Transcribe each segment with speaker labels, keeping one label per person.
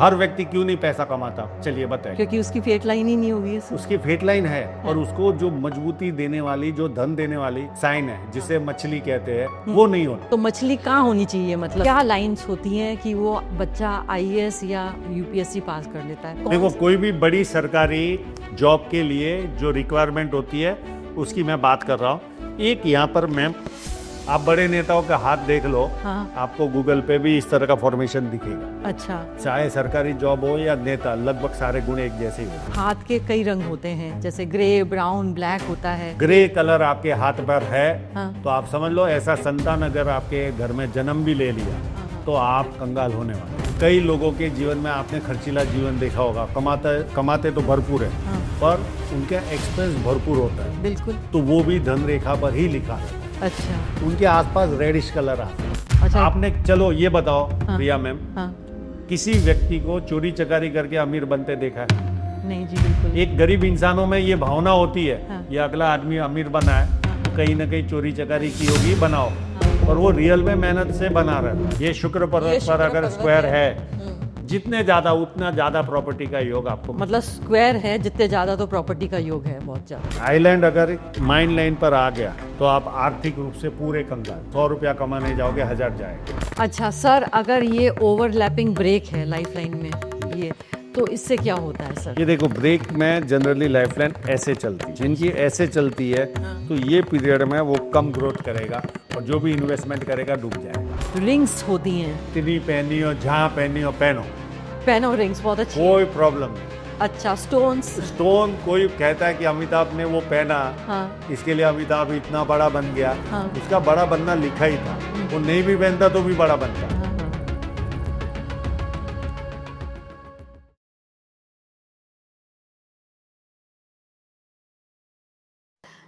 Speaker 1: हर व्यक्ति क्यों नहीं पैसा कमाता? चलिए बताइए।
Speaker 2: क्योंकि उसकी फेट लाइन ही नहीं होगी।
Speaker 1: उसकी फेट लाइन है और उसको जो मजबूती देने वाली, जो धन देने वाली साइन है, जिसे मछली कहते हैं, वो नहीं होता।
Speaker 2: तो मछली कहाँ होनी चाहिए? मतलब क्या लाइंस होती हैं कि वो बच्चा आईएएस या यूपीएससी पास कर लेता है?
Speaker 1: देखो, कोई भी बड़ी सरकारी जॉब के लिए जो रिक्वायरमेंट होती है उसकी मैं बात कर रहा हूँ। एक यहाँ पर मैम, आप बड़े नेताओं का हाथ देख लो।
Speaker 2: हाँ।
Speaker 1: आपको गूगल पे भी इस तरह का फॉर्मेशन दिखेगा।
Speaker 2: अच्छा।
Speaker 1: चाहे सरकारी जॉब हो या नेता, लगभग सारे गुण एक जैसे ही होते हैं।
Speaker 2: हाथ के कई रंग होते हैं, जैसे ग्रे, ब्राउन, ब्लैक होता है।
Speaker 1: ग्रे कलर आपके हाथ पर है,
Speaker 2: हाँ।
Speaker 1: तो आप समझ लो ऐसा संतान अगर आपके घर में जन्म भी ले लिया तो आप कंगाल होने वाले। कई लोगों के जीवन में आपने खर्चीला जीवन देखा होगा। कमाते तो भरपूर है,
Speaker 2: हाँ।
Speaker 1: पर उनका एक्सपेंस भरपूर होता है।
Speaker 2: बिल्कुल।
Speaker 1: तो वो भी धन रेखा पर ही लिखा है।
Speaker 2: अच्छा।
Speaker 1: उनके आसपास रेडिश कलर आता है।
Speaker 2: अच्छा।
Speaker 1: आपने, चलो ये बताओ
Speaker 2: हाँ।
Speaker 1: प्रिया मैम,
Speaker 2: हाँ।
Speaker 1: किसी व्यक्ति को चोरी चकारी करके अमीर बनते देखा है?
Speaker 2: नहीं जी, बिल्कुल।
Speaker 1: एक गरीब इंसानों में ये भावना होती है,
Speaker 2: हाँ।
Speaker 1: ये अगला आदमी अमीर बना है तो कहीं ना कहीं चोरी चकारी की होगी, बनाओ। और वो रियल में मेहनत से बना रहा है। ये शुक्र पर्वत पर अगर स्क्वायर है, जितने ज्यादा उतना ज्यादा प्रॉपर्टी का योग आपको।
Speaker 2: मतलब स्क्वायर है जितने ज्यादा तो प्रॉपर्टी का योग है बहुत ज्यादा।
Speaker 1: आइलैंड अगर माइंड लाइन पर आ गया तो आप आर्थिक रूप से पूरे कंगाल। 100 रुपया कमाने जाओगे, 1000 जाएगा।
Speaker 2: अच्छा सर, अगर ये ओवरलैपिंग ब्रेक है लाइफ लाइन में, ये तो इससे क्या होता है सर?
Speaker 1: ये देखो, ब्रेक में जनरली लाइफ लाइन ऐसे चलती है। जिनकी ऐसे चलती है तो ये पीरियड में वो कम ग्रोथ करेगा और जो भी इन्वेस्टमेंट करेगा डूब जाएगा।
Speaker 2: रिंग्स होती हैं।
Speaker 1: इतनी पहनी हो, जहाँ पहनी हो पहनो,
Speaker 2: पेनो रिंग्स बहुत अच्छी।
Speaker 1: कोई प्रॉब्लम नहीं।
Speaker 2: अच्छा। स्टोन्स?
Speaker 1: स्टोन, कोई कहता है कि अमिताभ ने वो पहना,
Speaker 2: हाँ।
Speaker 1: इसके लिए अमिताभ इतना बड़ा बन गया।
Speaker 2: हाँ।
Speaker 1: उसका बड़ा बनना लिखा ही था। वो नहीं भी पहनता तो भी बड़ा बनता।
Speaker 2: हाँ, हाँ।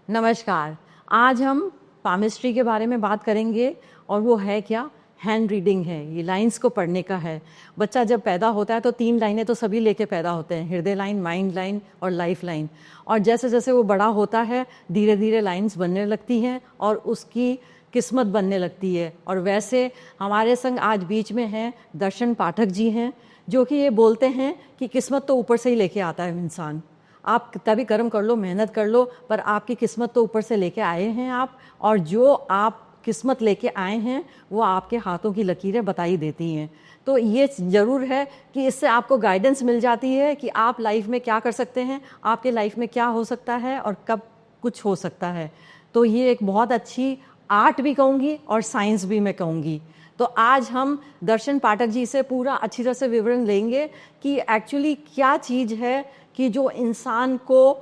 Speaker 2: नमस्कार, आज हम पामिस्ट्री के बारे में बात करेंगे और वो है क्या? हैंड रीडिंग है। ये लाइंस को पढ़ने का है। बच्चा जब पैदा होता है तो 3 लाइनें तो सभी लेके पैदा होते हैं, हृदय लाइन, माइंड लाइन और लाइफ लाइन। और जैसे जैसे वो बड़ा होता है धीरे धीरे लाइंस बनने लगती हैं और उसकी किस्मत बनने लगती है। और वैसे हमारे संग आज बीच में हैं दर्शन पाठक जी हैं, जो कि ये बोलते हैं कि किस्मत तो ऊपर से ही लेके आता है इंसान। आप कितना भी कर्म कर लो, मेहनत कर लो, पर आपकी किस्मत तो ऊपर से लेके आए हैं आप। और जो आप किस्मत लेके आए हैं वो आपके हाथों की लकीरें बताई देती हैं। तो ये ज़रूर है कि इससे आपको गाइडेंस मिल जाती है कि आप लाइफ में क्या कर सकते हैं, आपके लाइफ में क्या हो सकता है और कब कुछ हो सकता है। तो ये एक बहुत अच्छी आर्ट भी कहूँगी और साइंस भी मैं कहूँगी। तो आज हम दर्शन पाठक जी से पूरा अच्छी तरह से विवरण लेंगे कि एक्चुअली क्या चीज़ है कि जो इंसान को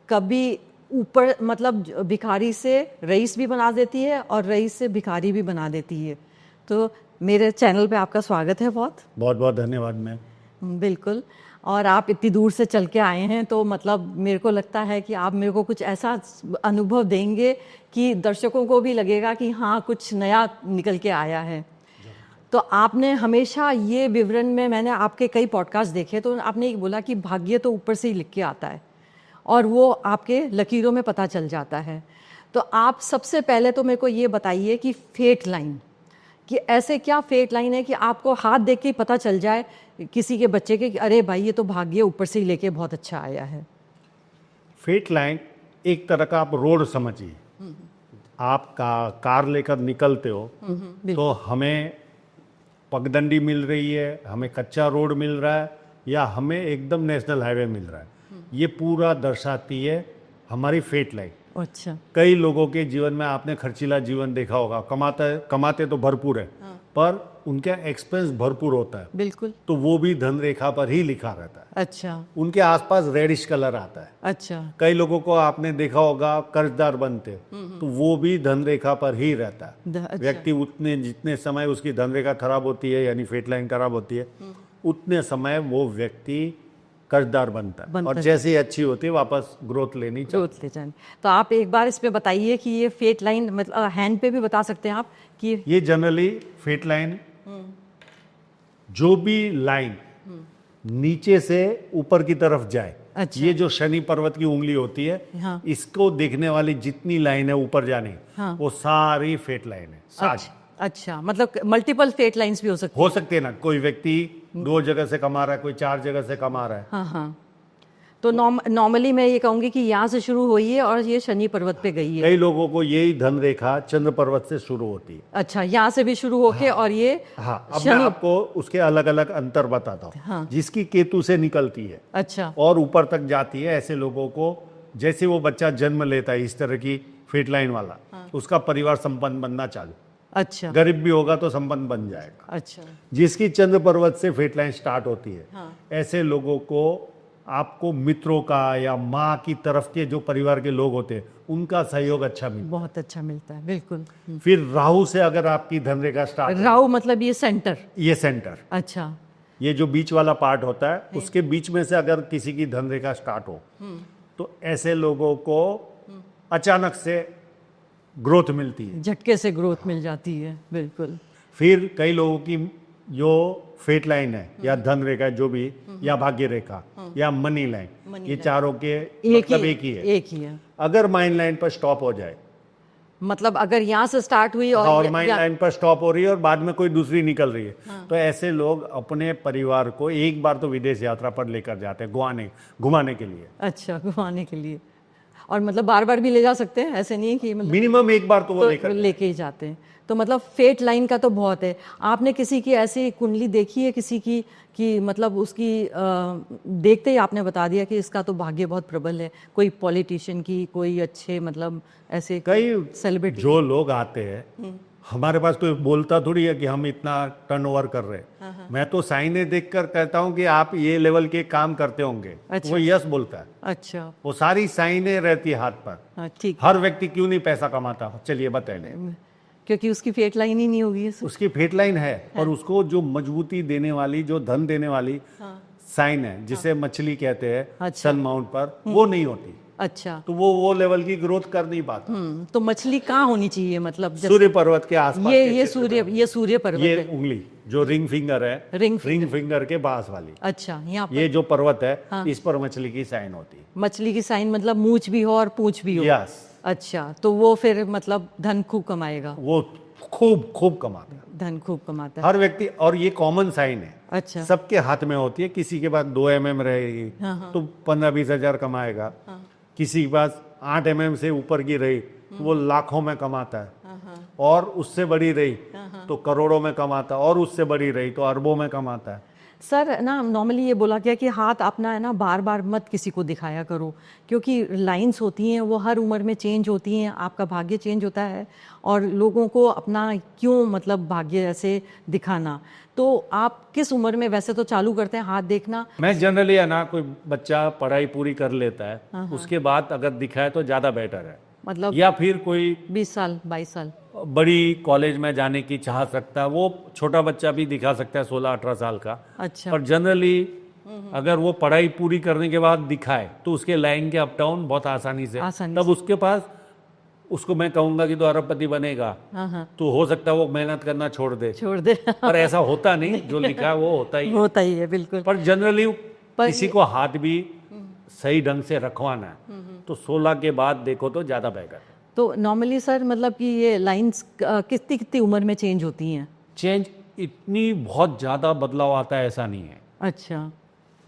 Speaker 2: कभी ऊपर, मतलब भिखारी से रईस भी बना देती है और रईस से भिखारी भी बना देती है। तो मेरे चैनल पे आपका स्वागत है। बहुत
Speaker 1: बहुत धन्यवाद मैम।
Speaker 2: बिल्कुल। और आप इतनी दूर से चल के आए हैं तो मतलब मेरे को लगता है कि आप मेरे को कुछ ऐसा अनुभव देंगे कि दर्शकों को भी लगेगा कि हाँ, कुछ नया निकल के आया है। तो आपने हमेशा ये विवरण में, मैंने आपके कई पॉडकास्ट देखे तो आपने ये बोला कि भाग्य तो ऊपर से ही लिख के आता है और वो आपके लकीरों में पता चल जाता है। तो आप सबसे पहले तो मेरे को ये बताइए कि फेट लाइन, कि ऐसे क्या फेट लाइन है कि आपको हाथ देख के ही पता चल जाए किसी के बच्चे के कि अरे भाई ये तो भाग्य ऊपर से ही लेके बहुत अच्छा आया है?
Speaker 1: फेट लाइन एक तरह का आप रोड समझिए। आप कार लेकर निकलते हो तो हमें पगडंडी मिल रही है, हमें कच्चा रोड मिल रहा है या हमें एकदम नेशनल हाईवे मिल रहा है, ये पूरा दर्शाती है हमारी फेट लाइन।
Speaker 2: अच्छा।
Speaker 1: कई लोगों के जीवन में आपने खर्चीला जीवन देखा होगा। कमाते तो भरपूर है,
Speaker 2: हाँ।
Speaker 1: पर उनका एक्सपेंस भरपूर होता है।
Speaker 2: बिल्कुल।
Speaker 1: तो वो भी धन रेखा पर ही लिखा रहता है।
Speaker 2: अच्छा।
Speaker 1: उनके आसपास रेडिश कलर आता है।
Speaker 2: अच्छा।
Speaker 1: कई लोगों को आपने देखा होगा कर्जदार बनते, तो वो भी धन रेखा पर ही रहता है।
Speaker 2: अच्छा।
Speaker 1: व्यक्ति उतने जितने समय उसकी धन रेखा खराब होती है, यानी फेट लाइन खराब होती है, उतने समय वो व्यक्ति कर्जदार बनता है और जैसे ही अच्छी होती है वापस ग्रोथ लेनी चाहिए।
Speaker 2: तो आप एक बार इस पे बताइए कि ये फेट लाइन, मतलब हैंड पे भी बता सकते हैं आप कि
Speaker 1: ये जनरली फेट लाइन, जो भी लाइन नीचे से ऊपर की तरफ जाए,
Speaker 2: अच्छा।
Speaker 1: ये जो शनि पर्वत की उंगली होती है,
Speaker 2: हाँ।
Speaker 1: इसको देखने वाली जितनी लाइन है ऊपर जाने,
Speaker 2: हाँ।
Speaker 1: वो सारी फेट लाइन है।
Speaker 2: अच्छा, मतलब मल्टीपल फेट लाइंस भी हो सकती
Speaker 1: है ना। कोई व्यक्ति 2 जगह से कमा रहा है, कोई 4 जगह से कमा रहा है।
Speaker 2: हाँ हाँ। तो नॉर्मली मैं ये कहूँगी कि यहाँ से शुरू हुई है और ये शनि पर्वत पे गई है।
Speaker 1: कई लोगों को यही धन रेखा चंद्र पर्वत से शुरू होती है।
Speaker 2: अच्छा, यहाँ से भी शुरू होके और ये
Speaker 1: हाँ, अब मैं आपको उसके अलग अलग अंतर बताता हूँ।
Speaker 2: हाँ।
Speaker 1: जिसकी केतु से निकलती है
Speaker 2: अच्छा
Speaker 1: और ऊपर तक जाती है, ऐसे लोगों को जैसे वो बच्चा जन्म लेता है इस तरह की फेट लाइन वाला, उसका परिवार संपन्न बनना चालू।
Speaker 2: अच्छा
Speaker 1: गरीब भी होगा तो संपन्न बन जाएगा।
Speaker 2: अच्छा
Speaker 1: जिसकी चंद्र पर्वत से फेट लाइन स्टार्ट होती है,
Speaker 2: हाँ।
Speaker 1: ऐसे लोगों को आपको मित्रों का या माँ की तरफ के जो परिवार के लोग होते हैं उनका सहयोग अच्छा मिलता
Speaker 2: बहुत अच्छा मिलता है, बिल्कुल।
Speaker 1: है। फिर राहु से अगर आपकी धनरेखा स्टार्ट,
Speaker 2: राहु मतलब ये सेंटर।
Speaker 1: ये सेंटर,
Speaker 2: अच्छा
Speaker 1: ये जो बीच वाला पार्ट होता है उसके बीच में से अगर किसी की धनरेखा स्टार्ट हो तो ऐसे लोगों को अचानक से ग्रोथ मिलती है।
Speaker 2: झटके से ग्रोथ मिल जाती है, बिल्कुल।
Speaker 1: फिर कई लोगों की जो फेट लाइन है या धन रेखा जो भी, या भाग्य रेखा या मनी लाइन, ये चारों के मतलब एक ही है।
Speaker 2: एक ही है।
Speaker 1: अगर माइंड लाइन पर स्टॉप हो जाए,
Speaker 2: मतलब अगर यहाँ से स्टार्ट हुई
Speaker 1: और माइंड लाइन पर स्टॉप हो रही है और बाद में कोई दूसरी निकल रही है, तो ऐसे लोग अपने परिवार को एक बार तो विदेश यात्रा पर लेकर जाते हैं, घुमाने के लिए।
Speaker 2: अच्छा, घुमाने के लिए। और मतलब बार बार भी ले जा सकते हैं, ऐसे नहीं है कि मतलब
Speaker 1: मिनिमम एक बार तो वो
Speaker 2: लेके ही जाते हैं। तो मतलब फेट लाइन का तो बहुत है। आपने किसी की ऐसी कुंडली देखी है किसी की कि मतलब उसकी देखते ही आपने बता दिया कि इसका तो भाग्य बहुत प्रबल है? कोई पॉलिटिशियन की, कोई अच्छे मतलब ऐसे
Speaker 1: कई
Speaker 2: सेलिब्रिटी
Speaker 1: जो लोग आते हैं हमारे पास, कोई बोलता थोड़ी है कि हम इतना टर्नओवर कर रहे हैं। मैं तो साइने देखकर कहता हूँ कि आप ये लेवल के काम करते होंगे।
Speaker 2: अच्छा।
Speaker 1: वो यस बोलता है।
Speaker 2: अच्छा,
Speaker 1: वो सारी साइने रहती है हाथ पर।
Speaker 2: हाँ ठीक।
Speaker 1: हर व्यक्ति क्यों नहीं पैसा कमाता, चलिए बताइए।
Speaker 2: क्योंकि उसकी फेट लाइन ही नहीं होगी।
Speaker 1: उसकी फेट लाइन है और उसको जो मजबूती देने वाली, जो धन देने वाली साइन है, जिसे मछली कहते हैं
Speaker 2: अच्छा।
Speaker 1: सन माउंट पर, वो नहीं होती।
Speaker 2: अच्छा,
Speaker 1: तो वो लेवल की ग्रोथ कर नहीं पाता।
Speaker 2: तो मछली कहाँ होनी चाहिए? मतलब
Speaker 1: सूर्य पर्वत के आसपास
Speaker 2: ये सूर्य पर्वत
Speaker 1: ये
Speaker 2: है।
Speaker 1: उंगली जो रिंग फिंगर है,
Speaker 2: रिंग
Speaker 1: फिंगर के पास वाली,
Speaker 2: अच्छा, यहाँ पर
Speaker 1: ये जो पर्वत है इस पर मछली की साइन होती है।
Speaker 2: मछली की साइन मतलब मूंछ भी हो और पूंछ भी हो।
Speaker 1: यस।
Speaker 2: अच्छा, तो वो फिर मतलब धन खूब कमाएगा।
Speaker 1: वो खूब कमाता है,
Speaker 2: धन खूब कमाता है।
Speaker 1: हर व्यक्ति। और ये कॉमन साइन है,
Speaker 2: अच्छा,
Speaker 1: सबके हाथ में होती है। किसी के पास 2 mm रहेगी तो 15-20 हजार कमाएगा। किसी के पास 8 mm से ऊपर की रही तो वो लाखों में कमाता है, और उससे बड़ी रही तो करोड़ों में कमाता है, और उससे बड़ी रही तो अरबों में कमाता है।
Speaker 2: सर ना नॉर्मली ये बोला गया कि हाथ अपना है ना बार बार मत किसी को दिखाया करो, क्योंकि लाइंस होती हैं वो हर उम्र में चेंज होती हैं, आपका भाग्य चेंज होता है और लोगों को अपना क्यों मतलब भाग्य ऐसे दिखाना। तो आप किस उम्र में वैसे तो चालू करते हैं हाथ देखना?
Speaker 1: मैं जनरली है ना, कोई बच्चा पढ़ाई पूरी कर लेता है उसके बाद अगर दिखाए तो ज़्यादा बेटर है।
Speaker 2: मतलब
Speaker 1: या फिर कोई
Speaker 2: 20 साल 22 साल
Speaker 1: बड़ी कॉलेज में जाने की चाह सकता है, वो छोटा बच्चा भी दिखा सकता है 16-18 साल का।
Speaker 2: अच्छा,
Speaker 1: पर जनरली अगर वो पढ़ाई पूरी करने के बाद दिखाए तो उसके लाइन के अप डाउन बहुत आसानी से तब उसके पास, उसको मैं कहूंगा कि तो अरबपति बनेगा, तो हो सकता है वो मेहनत करना छोड़ दे। पर ऐसा होता नहीं, जो लिखा है वो होता ही
Speaker 2: है, बिल्कुल।
Speaker 1: पर जनरली किसी को हाथ भी सही ढंग से रखवाना है तो 16 के बाद देखो तो ज्यादा बेहतर है।
Speaker 2: तो नॉर्मली सर मतलब कि ये लाइंस कितनी कितनी उम्र में चेंज होती हैं?
Speaker 1: चेंज इतनी बहुत ज़्यादा बदलाव आता है ऐसा नहीं है।
Speaker 2: अच्छा,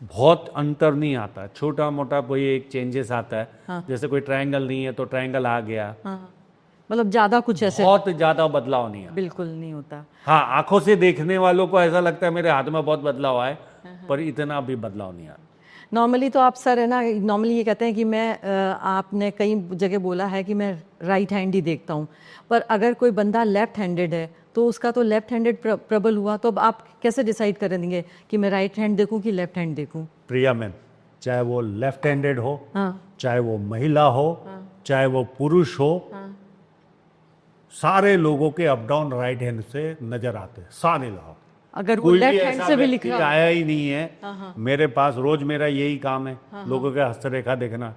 Speaker 1: बहुत अंतर नहीं आता, छोटा मोटा कोई एक चेंजेस आता है। जैसे कोई ट्रायंगल नहीं है तो ट्रायंगल आ गया।
Speaker 2: मतलब ज़्यादा कुछ ऐसे
Speaker 1: बहुत ज़्यादा बदलाव नहीं है,
Speaker 2: बिल्कुल नहीं होता।
Speaker 1: हाँ, आंखों से देखने वालों को ऐसा लगता है मेरे हाथ में बहुत बदलाव आए, पर इतना भी बदलाव नहीं आता।
Speaker 2: नॉर्मली तो आप सर है ना, नॉर्मली ये कहते हैं कि मैं आपने कई जगह बोला है कि मैं राइट हैंड ही देखता हूँ, पर अगर कोई बंदा लेफ्ट हैंडेड है तो उसका तो लेफ्ट हैंडेड प्रबल हुआ, तो अब आप कैसे डिसाइड करेंगे कि मैं राइट हैंड देखूं कि लेफ्ट हैंड देखूं?
Speaker 1: प्रिया मैम, चाहे वो लेफ्ट हैंडेड हो, चाहे वो महिला हो, चाहे वो पुरुष हो, सारे लोगों के अप डाउन राइट हैंड से नजर आते हैं, सारे लोग।
Speaker 2: अगर वो लेफ्ट हैंड से भी लिख रहा
Speaker 1: आया ही नहीं है मेरे पास, रोज मेरा यही काम है लोगों के हस्तरेखा देखना।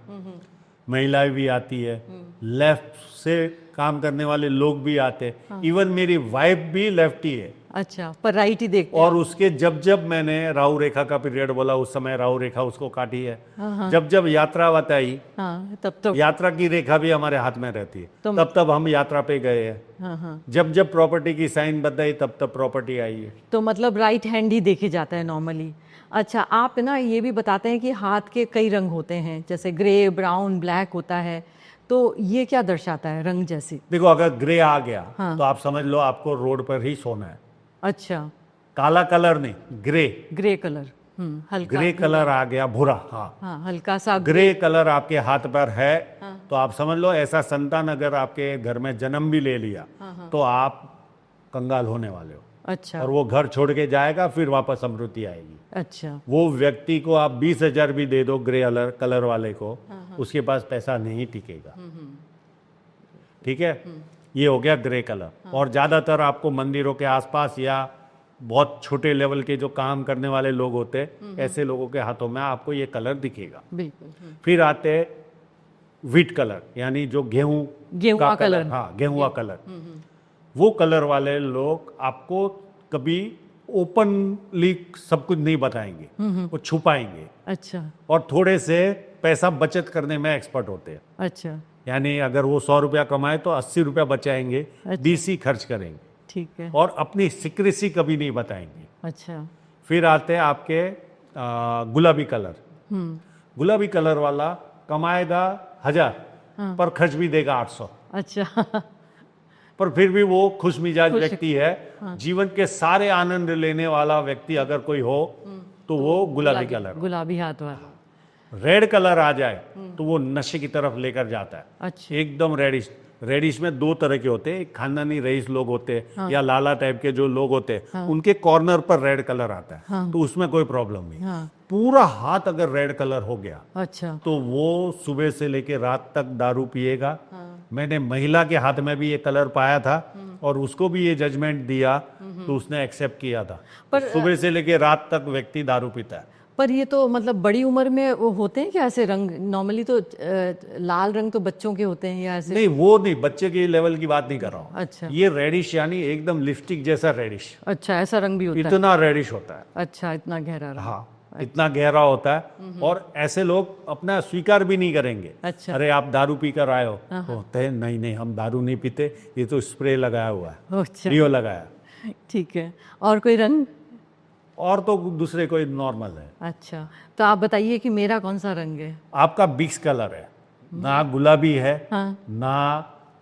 Speaker 1: महिलाएं भी आती है, लेफ्ट से काम करने वाले लोग भी आते हैं, इवन मेरी वाइफ भी लेफ्टी है।
Speaker 2: अच्छा, पर राइट ही देखते
Speaker 1: और उसके जब जब मैंने राहु रेखा का पीरियड बोला उस समय राहु रेखा उसको काटी है। जब जब यात्रा बताई,
Speaker 2: हाँ, तब तो
Speaker 1: यात्रा की रेखा भी हमारे हाथ में रहती है,
Speaker 2: तो-
Speaker 1: तब तब हम यात्रा पे गए हैं।
Speaker 2: हाँ हाँ,
Speaker 1: जब जब प्रॉपर्टी की साइन बताई तब तब प्रॉपर्टी आई है।
Speaker 2: तो मतलब राइट हैंड ही देखे जाता है नॉर्मली। अच्छा, आप ना ये भी बताते हैं कि हाथ के कई रंग होते हैं, जैसे ग्रे, ब्राउन, ब्लैक होता है, तो ये क्या दर्शाता है रंग जैसे?
Speaker 1: देखो, अगर ग्रे आ गया
Speaker 2: हाँ।
Speaker 1: तो आप समझ लो आपको रोड पर ही सोना है।
Speaker 2: अच्छा,
Speaker 1: काला कलर नहीं, ग्रे।
Speaker 2: ग्रे कलर, हल्का
Speaker 1: ग्रे कलर आ गया, भूरा। हाँ,
Speaker 2: हाँ, हल्का सा
Speaker 1: ग्रे कलर आपके हाथ पर है तो आप समझ लो ऐसा संतान अगर आपके घर में जन्म भी ले लिया तो आप कंगाल होने वाले हो।
Speaker 2: अच्छा
Speaker 1: और वो घर छोड़ के जाएगा, फिर वापस समृद्धि आएगी।
Speaker 2: अच्छा,
Speaker 1: वो व्यक्ति को आप 20,000 भी दे दो ग्रे कलर वाले को, उसके पास पैसा नहीं टिकेगा। ठीक है, ये हो गया ग्रे कलर। और ज्यादातर आपको मंदिरों के आसपास या बहुत छोटे लेवल के जो काम करने वाले लोग होते, ऐसे लोगों के हाथों में आपको ये कलर दिखेगा।
Speaker 2: बिल्कुल।
Speaker 1: फिर आते व्हीट कलर, यानी जो गेहूं
Speaker 2: का कलर।
Speaker 1: हाँ, गेहूं कलर। वो कलर वाले लोग आपको कभी ओपनली सब कुछ नहीं बताएंगे, वो छुपाएंगे।
Speaker 2: अच्छा
Speaker 1: और थोड़े से पैसा बचत करने में एक्सपर्ट होते हैं।
Speaker 2: अच्छा,
Speaker 1: यानी अगर वो 100 रुपया कमाए तो 80 रुपया बचाएंगे, 20 ही खर्च करेंगे।
Speaker 2: ठीक है।
Speaker 1: और अपनी सिक्रेसी कभी नहीं बताएंगे।
Speaker 2: अच्छा,
Speaker 1: फिर आते हैं आपके गुलाबी कलर। गुलाबी कलर वाला कमाएगा 1000 पर खर्च भी देगा 800।
Speaker 2: अच्छा
Speaker 1: पर फिर भी वो खुश मिजाज व्यक्ति है। जीवन के सारे आनंद लेने वाला व्यक्ति अगर कोई हो तो वो गुलाबी कलर।
Speaker 2: गुलाबी हाथ वाला।
Speaker 1: रेड कलर आ जाए तो वो नशे की तरफ लेकर जाता है।
Speaker 2: अच्छा,
Speaker 1: एकदम रेडिश। रेडिश में 2 तरह के होते हैं, एक खानदानी रईस लोग होते हैं या लाला टाइप के जो लोग होते हैं, उनके कॉर्नर पर रेड कलर आता है, तो उसमें कोई प्रॉब्लम नहीं।
Speaker 2: हाँ,
Speaker 1: पूरा हाथ अगर रेड कलर हो गया
Speaker 2: अच्छा,
Speaker 1: तो वो सुबह से लेके रात तक दारू पिएगा। मैंने महिला के हाथ में भी ये कलर पाया था और उसको भी ये जजमेंट दिया तो उसने एक्सेप्ट किया था।
Speaker 2: पर
Speaker 1: सुबह से लेके रात तक व्यक्ति दारू पीता है।
Speaker 2: पर ये तो मतलब बड़ी उम्र में वो होते हैं क्या ऐसे रंग? नॉर्मली तो लाल रंग तो बच्चों के होते हैं या ऐसे?
Speaker 1: नहीं, वो नहीं, बच्चे के लेवल की बात नहीं कर रहा हूँ।
Speaker 2: अच्छा
Speaker 1: ये रेडिश यानी एकदम लिपस्टिक जैसा रेडिश,
Speaker 2: अच्छा, ऐसा रंग भी होता है?
Speaker 1: इतना रेडिश होता है।
Speaker 2: अच्छा, इतना गहरा रंग।
Speaker 1: हाँ, इतना गहरा होता है। और ऐसे लोग अपना स्वीकार भी नहीं करेंगे।
Speaker 2: अच्छा,
Speaker 1: अरे आप दारू पी कर आए हो, कहते हैं नहीं नहीं हम दारू नहीं पीते, ये तो स्प्रे लगाया हुआ है,
Speaker 2: अच्छा,
Speaker 1: रियो लगाया।
Speaker 2: ठीक है। और कोई रंग?
Speaker 1: और तो दूसरे कोई नॉर्मल है।
Speaker 2: अच्छा, तो आप बताइए कि मेरा कौन सा रंग है?
Speaker 1: आपका मिक्स कलर है, ना गुलाबी है
Speaker 2: हाँ,
Speaker 1: ना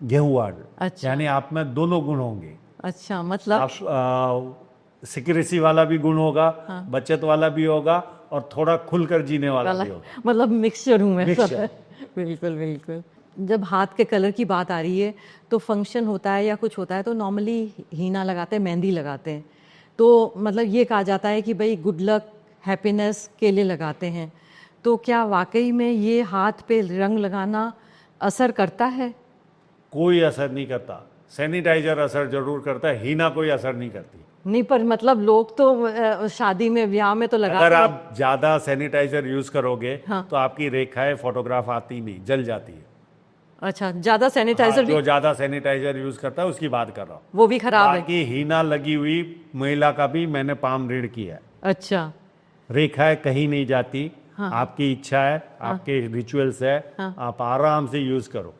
Speaker 1: गेहुआड़।
Speaker 2: अच्छा।
Speaker 1: यानी आप में दोनों गुण होंगे।
Speaker 2: अच्छा, मतलब
Speaker 1: आप सिक्रेसी वाला भी गुण होगा, बचत वाला भी होगा और थोड़ा खुलकर जीने वाला भी होगा।
Speaker 2: मतलब मिक्सचर हूँ मैं।
Speaker 1: मिक्सचर।
Speaker 2: बिल्कुल बिल्कुल। जब हाथ के कलर की बात आ रही है तो फंक्शन होता है या कुछ होता है तो नॉर्मली हीना लगाते हैं, मेहंदी लगाते हैं। तो मतलब ये कहा जाता है कि भाई गुड लक, हैप्पीनेस के लिए लगाते हैं। तो क्या वाकई में ये हाथ पे रंग लगाना असर करता है?
Speaker 1: कोई असर नहीं करता। सैनिटाइजर असर जरूर करता है, हीना कोई असर नहीं करती।
Speaker 2: नहीं, पर मतलब लोग तो शादी में, ब्याह में तो लगाते
Speaker 1: अगर
Speaker 2: हैं।
Speaker 1: आप ज्यादा सैनिटाइजर यूज करोगे
Speaker 2: हाँ।
Speaker 1: तो आपकी रेखाएं फोटोग्राफ आती नहीं, जल जाती है।
Speaker 2: अच्छा, ज्यादा सैनिटाइजर
Speaker 1: जो ज्यादा सैनिटाइजर यूज करता है उसकी बात कर रहा हूँ।
Speaker 2: वो भी खराब है?
Speaker 1: बाकी हीना लगी हुई महिला का भी मैंने पाम रीड किया है।
Speaker 2: अच्छा,
Speaker 1: रेखाएं कहीं नहीं जाती। आपकी इच्छा है, आपके रिचुअल्स है, आप आराम से यूज करो।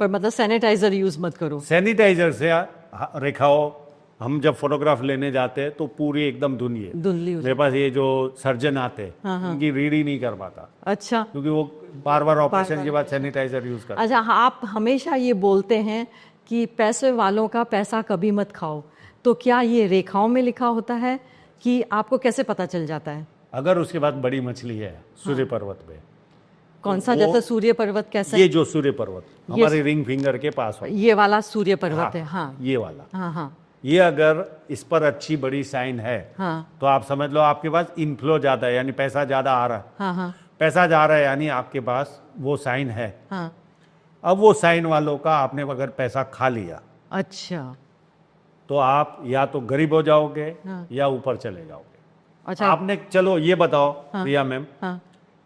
Speaker 2: पर मतलब सैनिटाइजर यूज मत करो।
Speaker 1: सैनिटाइजर से रेखाओं, हम जब फोटोग्राफ लेने जाते हैं तो पूरी एकदम धुंधली है।
Speaker 2: धुंधली हो
Speaker 1: मेरे पास ये जो सर्जन आते हैं उनकी रीड ही नहीं कर पाता,
Speaker 2: अच्छा
Speaker 1: क्योंकि वो बार बार ऑपरेशन के बाद सैनिटाइजर यूज करते हैं।
Speaker 2: अच्छा, आप हमेशा ये बोलते हैं कि पैसे वालों का पैसा कभी मत खाओ, तो क्या ये रेखाओं में लिखा होता है कि आपको कैसे पता चल जाता है?
Speaker 1: अगर उसके बाद बड़ी मछली है सूर्य पर्वत पे,
Speaker 2: कौन सा? जैसे सूर्य पर्वत कैसा?
Speaker 1: ये जो सूर्य पर्वत हमारे रिंग फिंगर के पास हो,
Speaker 2: ये वाला सूर्य पर्वत है। हाँ,
Speaker 1: ये वाला,
Speaker 2: हाँ हाँ
Speaker 1: ये अगर इस पर अच्छी बड़ी साइन है
Speaker 2: हाँ
Speaker 1: तो आप समझ लो आपके पास इनफ्लो ज्यादा है, यानी पैसा ज्यादा आ रहा है।
Speaker 2: हाँ हाँ
Speaker 1: पैसा जा रहा है यानी आपके पास वो साइन है।
Speaker 2: हाँ।
Speaker 1: अब वो साइन वालों का आपने अगर पैसा खा लिया
Speaker 2: अच्छा
Speaker 1: तो आप या तो गरीब हो जाओगे या ऊपर चले जाओगे।
Speaker 2: अच्छा।
Speaker 1: आपने, चलो ये बताओ प्रिया मैम,
Speaker 2: हाँ,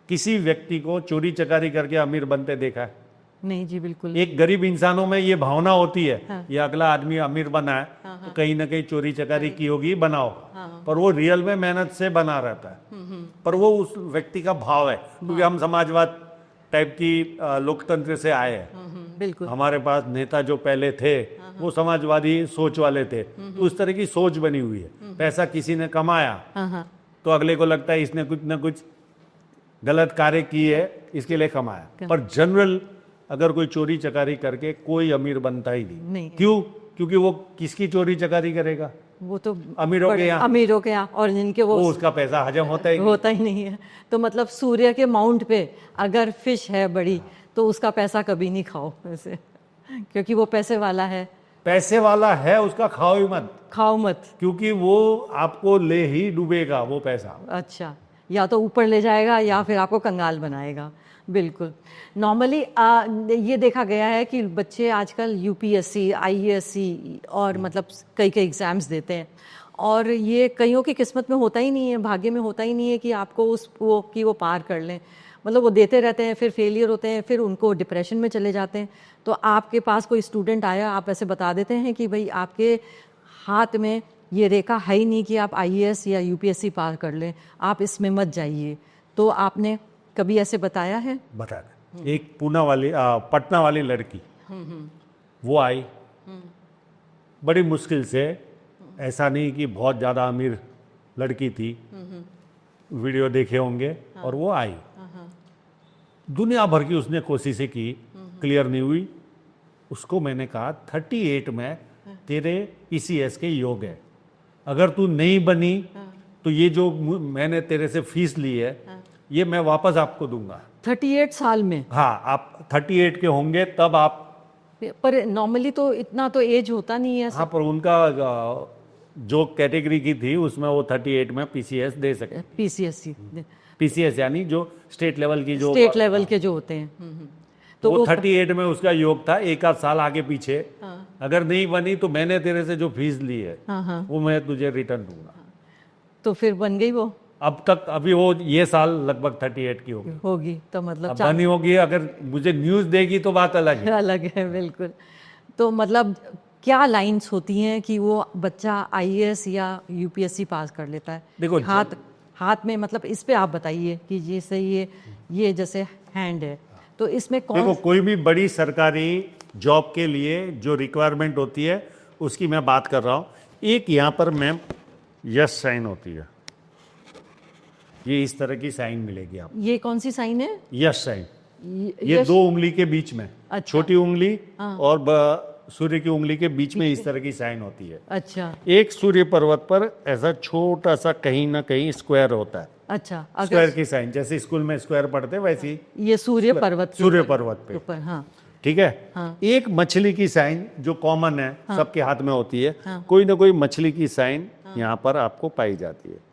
Speaker 1: किसी व्यक्ति को चोरी चकारी करके अमीर बनते देखा है?
Speaker 2: नहीं जी, बिल्कुल।
Speaker 1: एक गरीब इंसानों में ये भावना होती है, ये अगला आदमी अमीर बना है तो कहीं ना कहीं चोरी चकारी की होगी, बनाओ, पर वो रियल में मेहनत से बना रहता है। पर वो उस व्यक्ति का भाव है, क्योंकि हम समाजवाद टाइप की लोकतंत्र से आए हैं।
Speaker 2: बिल्कुल।
Speaker 1: हमारे पास नेता जो पहले थे वो समाजवादी सोच वाले थे, तो उस तरह की सोच बनी हुई है। पैसा किसी ने कमाया तो अगले को लगता है इसने कुछ ना कुछ गलत कार्य किए है, इसके लिए कमाया। पर जनरल अगर कोई चोरी चकारी करके कोई अमीर बनता ही नहीं। क्यों? क्योंकि वो किसकी चोरी चकारी करेगा?
Speaker 2: वो तो
Speaker 1: अमीरों के यहाँ,
Speaker 2: और जिनके वो
Speaker 1: उसका पैसा हजम होता ही
Speaker 2: नहीं है। तो मतलब सूर्य के माउंट पे अगर फिश है बड़ी तो उसका पैसा कभी नहीं खाओ ऐसे, क्योंकि वो पैसे वाला है।
Speaker 1: पैसे वाला है, उसका खाओ मत, क्योंकि वो आपको ले ही डूबेगा वो पैसा।
Speaker 2: अच्छा, या तो ऊपर ले जाएगा या फिर आपको कंगाल बनाएगा। बिल्कुल। नॉर्मली ये देखा गया है कि बच्चे आजकल यूपीएससी, आईएएससी और मतलब कई एग्ज़ाम्स देते हैं, और ये कईयों की किस्मत में होता ही नहीं है, भाग्य में होता ही नहीं है कि आपको वो पार कर लें। मतलब वो देते रहते हैं, फिर फेलियर होते हैं, फिर उनको डिप्रेशन में चले जाते हैं। तो आपके पास कोई स्टूडेंट आया, आप ऐसे बता देते हैं कि भाई आपके हाथ में ये रेखा है ही नहीं कि आप आईएएस या यूपीएससी पार कर लें, आप इसमें मत जाइए, तो आपने कभी ऐसे बताया है?
Speaker 1: बताया। एक पटना वाली लड़की, वो आई बड़ी मुश्किल से, ऐसा नहीं कि बहुत ज़्यादा अमीर लड़की थी, वीडियो देखे होंगे, और वो आई। दुनिया भर की उसने कोशिशें की, क्लियर नहीं हुई। उसको मैंने कहा 38 में तेरे पीसीएस के योग है, अगर तू नहीं बनी तो ये जो मैंने तेरे से फीस ली है ये मैं वापस आपको दूंगा।
Speaker 2: 38 साल में?
Speaker 1: हाँ, आप 38 के होंगे तब आप।
Speaker 2: पर नॉर्मली तो इतना तो एज होता नहीं है।
Speaker 1: हाँ, पर उनका जो कैटेगरी की थी उसमें वो 38 में पीसीएस दे सके। पीसीएस यानी जो स्टेट लेवल के
Speaker 2: जो होते हैं।
Speaker 1: तो वो 38 में उसका योग था, एक आध साल आगे पीछे। अगर नहीं बनी तो मैंने तेरे से जो फीस ली है वो मैं तुझे रिटर्न दूंगा।
Speaker 2: तो फिर बन गई वो?
Speaker 1: अब तक अभी वो ये साल लगभग 38 की
Speaker 2: होगी तो मतलब
Speaker 1: बनी होगी। अगर मुझे न्यूज़ देगी तो बात अलग
Speaker 2: है। बिल्कुल। तो मतलब क्या लाइंस होती हैं कि वो बच्चा आईएएस या यूपीएससी पास कर लेता है?
Speaker 1: देखो
Speaker 2: हाथ में, मतलब इस पे आप बताइए कि जैसे ये जैसे हैंड है, तो इसमें
Speaker 1: देखो कोई भी बड़ी सरकारी जॉब के लिए जो रिक्वायरमेंट होती है उसकी मैं बात कर रहा हूँ। एक यहाँ पर मैम यस साइन होती है, ये इस तरह की साइन मिलेगी आपको।
Speaker 2: ये कौन सी साइन है?
Speaker 1: Yes sign. ये दो उंगली के बीच में, छोटी उंगली और सूर्य की उंगली के बीच में इस तरह की साइन होती है।
Speaker 2: अच्छा।
Speaker 1: एक सूर्य पर्वत पर ऐसा छोटा सा कहीं ना कहीं स्क्वायर होता है।
Speaker 2: अच्छा,
Speaker 1: स्क्वायर की साइन, जैसे स्कूल में स्क्वायर पढ़ते हैं वैसी
Speaker 2: ये सूर्य पर्वत
Speaker 1: पे
Speaker 2: ऊपर। हाँ,
Speaker 1: ठीक है।
Speaker 2: हाँ।
Speaker 1: एक मछली की साइन जो कॉमन है, सबके हाथ में होती है। कोई ना कोई मछली की साइन यहाँ पर आपको पाई जाती है।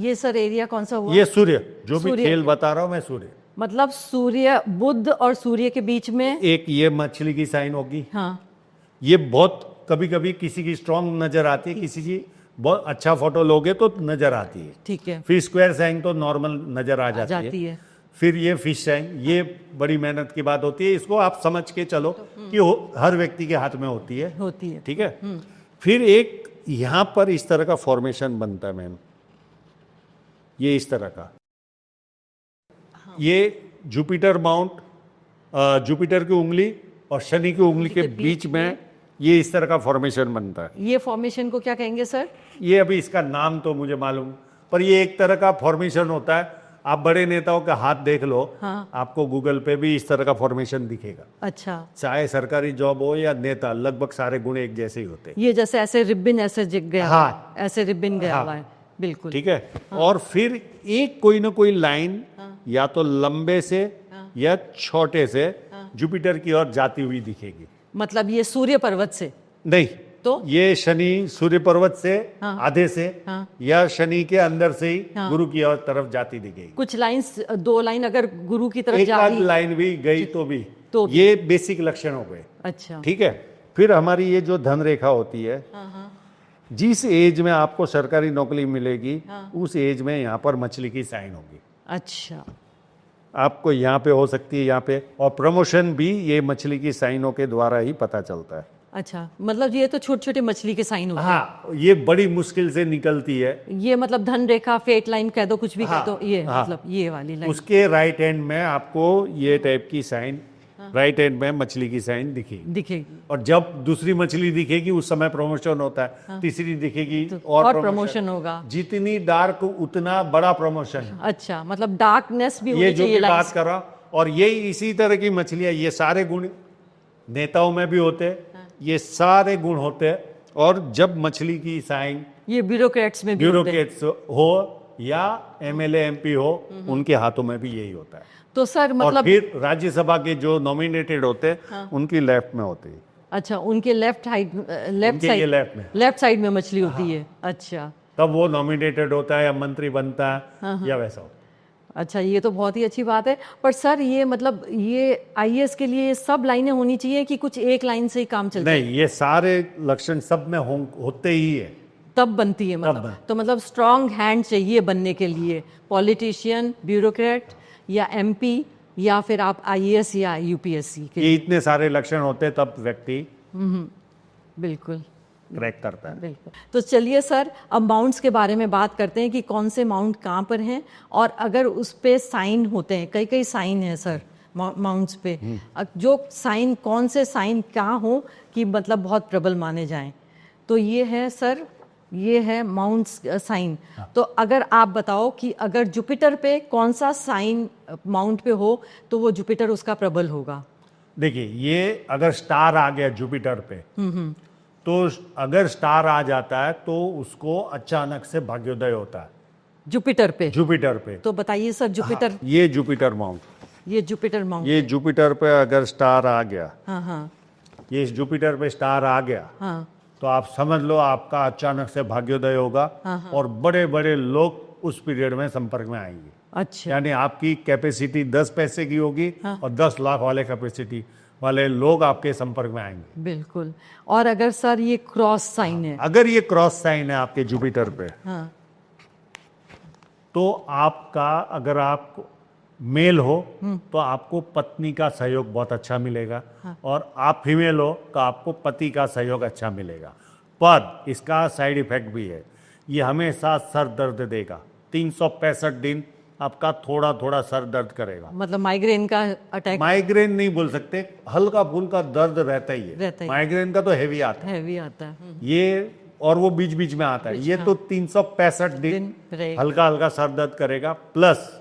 Speaker 2: ये सर एरिया कौन सा हुआ?
Speaker 1: ये सूर्य, जो भी खेल बता रहा हूँ मैं, सूर्य
Speaker 2: मतलब सूर्य, बुध और सूर्य के बीच में एक
Speaker 1: ये मछली की साइन होगी।
Speaker 2: हाँ।
Speaker 1: ये बहुत कभी कभी किसी की स्ट्रांग नजर आती है, किसी की बहुत अच्छा फोटो लोगे तो नजर आती है।
Speaker 2: ठीक है।
Speaker 1: फिर स्क्वायर साइन तो नॉर्मल नजर आ जाती है। फिर ये फिश साइन, ये बड़ी मेहनत की बात होती है। इसको आप समझ के चलो कि हर व्यक्ति के हाथ में होती है। ठीक है। फिर एक यहाँ पर इस तरह का फॉर्मेशन बनता है मैम, ये इस तरह का। ये जुपिटर माउंट, जुपिटर की उंगली और शनि की उंगली के बीच में ये इस तरह का फॉर्मेशन बनता है।
Speaker 2: ये फॉर्मेशन को क्या कहेंगे सर?
Speaker 1: ये अभी इसका नाम तो मुझे मालूम, पर ये एक तरह का फॉर्मेशन होता है। आप बड़े नेताओं का हाथ देख लो। हाँ। आपको गूगल पे भी इस तरह का फॉर्मेशन दिखेगा।
Speaker 2: अच्छा।
Speaker 1: चाहे सरकारी जॉब हो या नेता, लगभग सारे गुण एक जैसे ही होते हैं।
Speaker 2: ये जैसे ऐसे रिबन ऐसे जिग गया।
Speaker 1: हाँ,
Speaker 2: ऐसे रिबन गया हुआ है। बिल्कुल
Speaker 1: ठीक है। हाँ। और फिर एक कोई ना कोई लाइन, हाँ, या तो लंबे से, हाँ, या छोटे से, हाँ, जुपिटर की ओर जाती हुई दिखेगी।
Speaker 2: मतलब ये सूर्य पर्वत से
Speaker 1: नहीं,
Speaker 2: तो
Speaker 1: ये शनि सूर्य पर्वत से, हाँ, आधे से, हाँ, या शनि के अंदर से ही, हाँ, गुरु की ओर तरफ जाती दिखेगी।
Speaker 2: कुछ लाइंस, दो लाइन अगर गुरु की तरफ
Speaker 1: एक लाइन भी गई तो भी ये बेसिक लक्षण हो गए।
Speaker 2: अच्छा।
Speaker 1: ठीक है। फिर हमारी ये जो धन रेखा होती है, हाँ, हाँ, जिस एज में आपको सरकारी नौकरी मिलेगी, हाँ, उस एज में यहाँ पर मछली की साइन होगी।
Speaker 2: अच्छा।
Speaker 1: आपको यहाँ पे हो सकती है, यहाँ पे। और प्रमोशन भी ये मछली की साइनों के द्वारा ही पता चलता है।
Speaker 2: अच्छा, मतलब ये तो छोटे छोटे मछली के साइन होते
Speaker 1: हाँ, ये बड़ी मुश्किल से निकलती है।
Speaker 2: हैं। ये मतलब धन रेखा, फेट लाइन कह दो, कुछ भी
Speaker 1: हाँ,
Speaker 2: कह दो, ये
Speaker 1: हाँ।
Speaker 2: मतलब ये वाली लाइन।
Speaker 1: उसके राइट हैंड में आपको ये टाइप की साइन, राइट हैंड में मछली की साइन दिखेगी।
Speaker 2: दिखेगी।
Speaker 1: और जब दूसरी मछली दिखेगी उस समय प्रमोशन होता है, तीसरी दिखेगी
Speaker 2: और प्रमोशन होगा।
Speaker 1: जितनी डार्क उतना बड़ा प्रमोशन।
Speaker 2: अच्छा, मतलब डार्कनेस भी
Speaker 1: ये
Speaker 2: होनी
Speaker 1: जो
Speaker 2: चाहिए
Speaker 1: भी बात
Speaker 2: लाइन्स।
Speaker 1: कर रहा हूं, और ये इसी तरह की मछलियां, ये सारे गुण नेताओं में भी होते हैं, ये सारे गुण होते हैं। और जब मछली की साइन
Speaker 2: ये ब्यूरोक्रेट्स में भी होते हैं।
Speaker 1: ब्यूरोक्रेट्स हो या एमएलए एमपी हो, उनके हाथों में भी यही होता है।
Speaker 2: तो सर
Speaker 1: और
Speaker 2: मतलब
Speaker 1: फिर राज्यसभा के जो नॉमिनेटेड होते हैं उनकी लेफ्ट में होती है।
Speaker 2: अच्छा, उनके लेफ्ट साइड,
Speaker 1: उनके ये
Speaker 2: लेफ्ट साइड में मछली होती है। अच्छा
Speaker 1: तब वो नॉमिनेटेड होता है या मंत्री बनता है या वैसा होता है।
Speaker 2: अच्छा, ये तो बहुत ही अच्छी बात है। पर सर ये मतलब ये आईएएस के लिए सब लाइनें होनी चाहिए कि कुछ एक लाइन से ही काम चलता है?
Speaker 1: नहीं, ये सारे लक्षण सब में होते ही है,
Speaker 2: तब बनती है मतलब। तो मतलब स्ट्रांग हैंड चाहिए बनने के लिए, पॉलिटिशियन, ब्यूरोक्रेट या एमपी, या फिर आप आईएएस या यूपीएससी के।
Speaker 1: ये इतने सारे लक्षण होते हैं तब व्यक्ति
Speaker 2: बिल्कुल
Speaker 1: क्रैक करता है।
Speaker 2: बिल्कुल। तो चलिए सर, अब माउंट्स के बारे में बात करते हैं कि कौन से माउंट कहाँ पर हैं, और अगर उस पे साइन होते हैं, कई कई साइन हैं सर माउंट्स पे, जो साइन, कौन से साइन क्या हो कि मतलब बहुत प्रबल माने जाएं। तो ये है सर, ये है माउंट्स साइन। तो अगर आप बताओ कि अगर जुपिटर पे कौन सा साइन माउंट पे हो तो वो जुपिटर उसका प्रबल होगा।
Speaker 1: देखिए, ये अगर स्टार आ गया जुपिटर पे, तो अगर स्टार आ जाता है तो उसको अचानक से भाग्योदय होता है
Speaker 2: जुपिटर पे।
Speaker 1: जुपिटर पे।
Speaker 2: तो बताइए सर, जुपिटर,
Speaker 1: हाँ, ये जुपिटर माउंट,
Speaker 2: ये जुपिटर माउंट,
Speaker 1: ये जुपिटर पे अगर स्टार आ गया,
Speaker 2: हाँ हाँ
Speaker 1: ये इस जुपिटर पे स्टार आ गया,
Speaker 2: हाँ,
Speaker 1: तो आप समझ लो आपका अचानक से भाग्योदय होगा। और बड़े बड़े लोग उस पीरियड में संपर्क में आएंगे।
Speaker 2: अच्छा,
Speaker 1: यानी आपकी कैपेसिटी 10 पैसे की होगी और 10 लाख वाले कैपेसिटी वाले लोग आपके संपर्क में आएंगे।
Speaker 2: बिल्कुल। और अगर सर ये क्रॉस साइन है,
Speaker 1: अगर ये क्रॉस साइन है आपके जुपिटर पे,
Speaker 2: हाँ,
Speaker 1: तो आपका, अगर आप मेल हो तो आपको पत्नी का सहयोग बहुत अच्छा मिलेगा, और आप फीमेल हो तो आपको पति का सहयोग अच्छा मिलेगा। पर इसका साइड इफेक्ट भी है, ये हमेशा सर दर्द देगा। 365 दिन आपका थोड़ा थोड़ा सर दर्द करेगा।
Speaker 2: मतलब माइग्रेन का अटैक,
Speaker 1: माइग्रेन नहीं बोल सकते, हल्का फुल्का दर्द रहता ही है।
Speaker 2: रहता ही।
Speaker 1: माइग्रेन का तो हैवी आता है
Speaker 2: हैवी आता है।
Speaker 1: ये, और वो बीच बीच में आता है। ये तो 365 दिन
Speaker 2: दिन रहेगा।
Speaker 1: हल्का हल्का सर दर्द करेगा। प्लस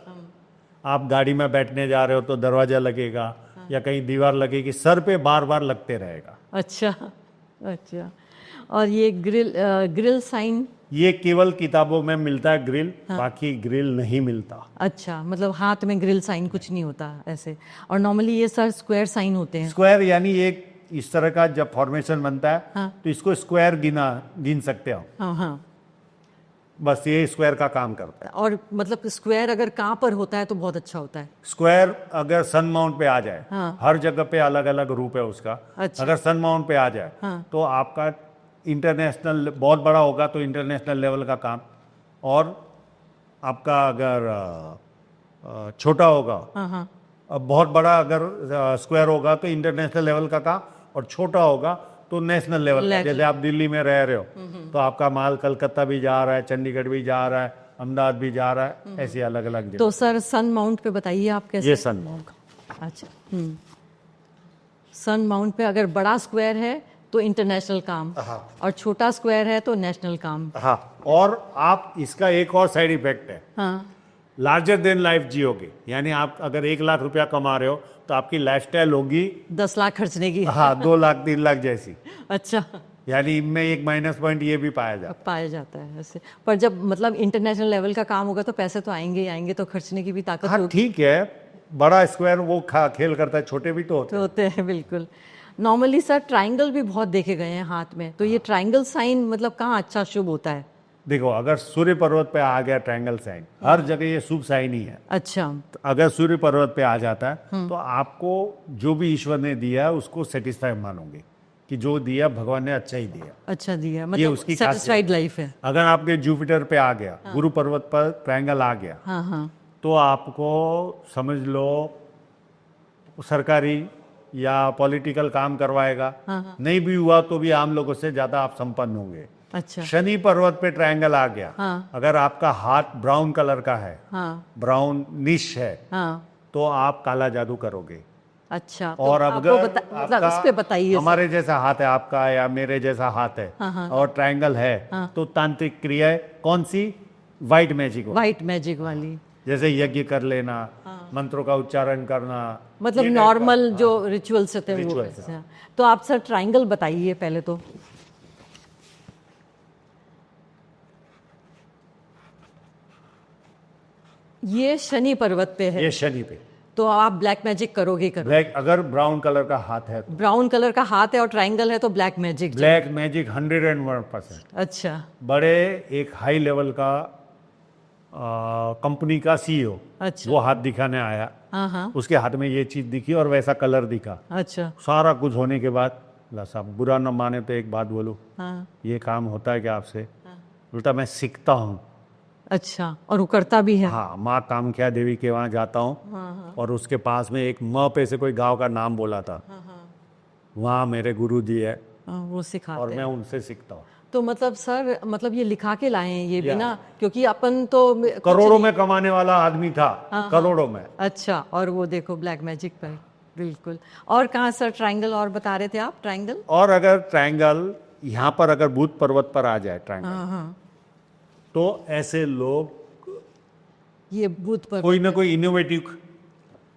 Speaker 1: आप गाड़ी में बैठने जा रहे हो तो दरवाजा लगेगा या कहीं दीवार लगेगी, सर पे बार बार लगते रहेगा।
Speaker 2: अच्छा अच्छा। और ये ग्रिल साइन,
Speaker 1: ये केवल किताबों में मिलता है ग्रिल, बाकी ग्रिल नहीं मिलता।
Speaker 2: अच्छा, मतलब हाथ में ग्रिल साइन कुछ नहीं होता ऐसे। और नॉर्मली ये सर स्क्वायर साइन होते हैं।
Speaker 1: स्क्वायर यानी एक इस तरह का जब फॉर्मेशन बनता है तो इसको स्क्वायर गिन सकते हो।
Speaker 2: हाँ हाँ।
Speaker 1: बस ये स्क्वायर का काम करता है।
Speaker 2: और मतलब स्क्वायर अगर कहाँ पर होता है तो बहुत अच्छा होता है।
Speaker 1: स्क्वायर अगर सन माउंट पे आ जाए,
Speaker 2: हाँ।
Speaker 1: हर जगह पे अलग अलग रूप है उसका।
Speaker 2: अच्छा।
Speaker 1: अगर सन माउंट पे आ जाए तो आपका इंटरनेशनल, बहुत बड़ा होगा तो इंटरनेशनल लेवल का काम, और आपका अगर छोटा होगा,
Speaker 2: हाँ हाँ,
Speaker 1: बहुत बड़ा अगर स्क्वायर होगा तो इंटरनेशनल लेवल का काम, और छोटा होगा तो नेशनल लेवल का। जैसे आप दिल्ली में रह रहे हो तो आपका माल कलकत्ता भी जा रहा है, चंडीगढ़ भी जा रहा है, अहमदाबाद भी जा रहा है, ऐसे अलग अलग जगह।
Speaker 2: तो सर सन माउंट पे बताइए आप कैसे।
Speaker 1: ये सन माउंट।
Speaker 2: अच्छा, सन माउंट पे अगर बड़ा स्क्वायर है तो इंटरनेशनल काम, और छोटा स्क्वायर है तो नेशनल काम।
Speaker 1: हाँ, और आप इसका एक और साइड इफेक्ट है,
Speaker 2: हाँ,
Speaker 1: लार्जर देन लाइफ जियोगे। यानी आप अगर 1 लाख रुपया कमा रहे हो तो आपकी लाइफस्टाइल होगी
Speaker 2: 10 लाख खर्चने की।
Speaker 1: हाँ 2 लाख 3 लाख जैसी।
Speaker 2: अच्छा,
Speaker 1: यानी इनमें एक माइनस पॉइंट ये भी पाया जाता
Speaker 2: पाया जाता है ऐसे। पर जब मतलब इंटरनेशनल लेवल का काम होगा तो पैसे तो आएंगे ही आएंगे, तो खर्चने की भी ताकत
Speaker 1: है। हाँ
Speaker 2: होगी।
Speaker 1: ठीक है, बड़ा स्क्वायर वो खेल करता है, छोटे भी तो होते
Speaker 2: तो
Speaker 1: हैं।
Speaker 2: होते हैं बिल्कुल। नॉर्मली सर ट्राइंगल भी बहुत देखे गए हैं हाथ में, तो ये ट्राइंगल साइन मतलब कहाँ अच्छा शुभ होता है?
Speaker 1: देखो, अगर सूर्य पर्वत पे आ गया ट्रायंगल साइन, हर जगह ये शुभ साइन ही है।
Speaker 2: अच्छा,
Speaker 1: तो अगर सूर्य पर्वत पे आ जाता है तो आपको जो भी ईश्वर ने दिया उसको सेटिस्फाई मानोगे कि जो दिया भगवान ने अच्छा ही दिया।
Speaker 2: अच्छा दिया,
Speaker 1: ये
Speaker 2: मतलब
Speaker 1: उसकी खासियत
Speaker 2: सेटिस्फाइड लाइफ है।
Speaker 1: अगर आपके जुपिटर पे आ गया, गुरु पर्वत पर ट्रायंगल आ गया,
Speaker 2: हाँ हाँ,
Speaker 1: तो आपको समझ लो सरकारी या पॉलिटिकल काम करवाएगा। नहीं भी हुआ तो भी आम लोगों से ज्यादा आप संपन्न होंगे।
Speaker 2: अच्छा।
Speaker 1: शनि पर्वत पे ट्रायंगल आ गया।
Speaker 2: हाँ।
Speaker 1: अगर आपका हाथ ब्राउन कलर का है,
Speaker 2: हाँ।
Speaker 1: ब्राउन निश है,
Speaker 2: हाँ।
Speaker 1: तो आप काला जादू करोगे।
Speaker 2: अच्छा, तो
Speaker 1: और
Speaker 2: आपको
Speaker 1: अगर
Speaker 2: मतलब इस पे बताइए।
Speaker 1: हमारे जैसा हाथ है आपका या मेरे जैसा हाथ है और ट्रायंगल है, तो तांत्रिक क्रियाएं कौन सी? White magic.
Speaker 2: वाइट मैजिक वाली,
Speaker 1: जैसे यज्ञ कर लेना, मंत्रों का उच्चारण करना,
Speaker 2: मतलब
Speaker 1: ये type
Speaker 2: नॉर्मल जो रिचुअल्स होते हैं वो।
Speaker 1: Rituals,
Speaker 2: अच्छा। तो आप सर ट्रायंगल बताइए पहले तो। ये शनि पर्वत पे है,
Speaker 1: ये शनि पे।
Speaker 2: तो आप ब्लैक मैजिक करोगे करो।
Speaker 1: ब्लैक, अगर ब्राउन कलर का हाथ है तो
Speaker 2: ब्राउन कलर का हाथ है और ट्रायंगल है तो ब्लैक मैजिक।
Speaker 1: Black magic 101%।
Speaker 2: अच्छा।
Speaker 1: बड़े एक हाई लेवल का कंपनी का सीईओ,
Speaker 2: अच्छा।
Speaker 1: वो हाथ दिखाने आया,
Speaker 2: हाँ हाँ।
Speaker 1: उसके हाथ में ये चीज दिखी और वैसा कलर दिखा।
Speaker 2: अच्छा।
Speaker 1: सारा कुछ होने के बाद, ला साहब बुरा न माने तो एक बात बोलूं,
Speaker 2: हाँ।
Speaker 1: ये काम होता है क्या आपसे? बोलता मैं सीखता हूँ।
Speaker 2: अच्छा, और वो करता भी है।
Speaker 1: हाँ, माँ कामख्या देवी के वहाँ जाता हूँ और उसके पास में एक म पे से कोई गांव का नाम बोला था, वहाँ मेरे गुरु जी है
Speaker 2: वो सिखाते
Speaker 1: और
Speaker 2: हैं।
Speaker 1: मैं उनसे सीखता हूँ।
Speaker 2: तो मतलब सर, मतलब ये लिखा के लाए हैं ये भी ना, क्योंकि अपन तो
Speaker 1: करोड़ों में कमाने वाला आदमी था, करोड़ों में।
Speaker 2: अच्छा, और वो देखो ब्लैक मैजिक पर। बिल्कुल। और कहाँ सर ट्रायंगल और बता रहे थे आप? ट्रायंगल,
Speaker 1: और अगर ट्रायंगल यहाँ पर अगर भूत पर्वत पर आ जाए ट्रायंगल, तो ऐसे लोग
Speaker 2: ये भूत पर
Speaker 1: कोई ना कोई इनोवेटिव,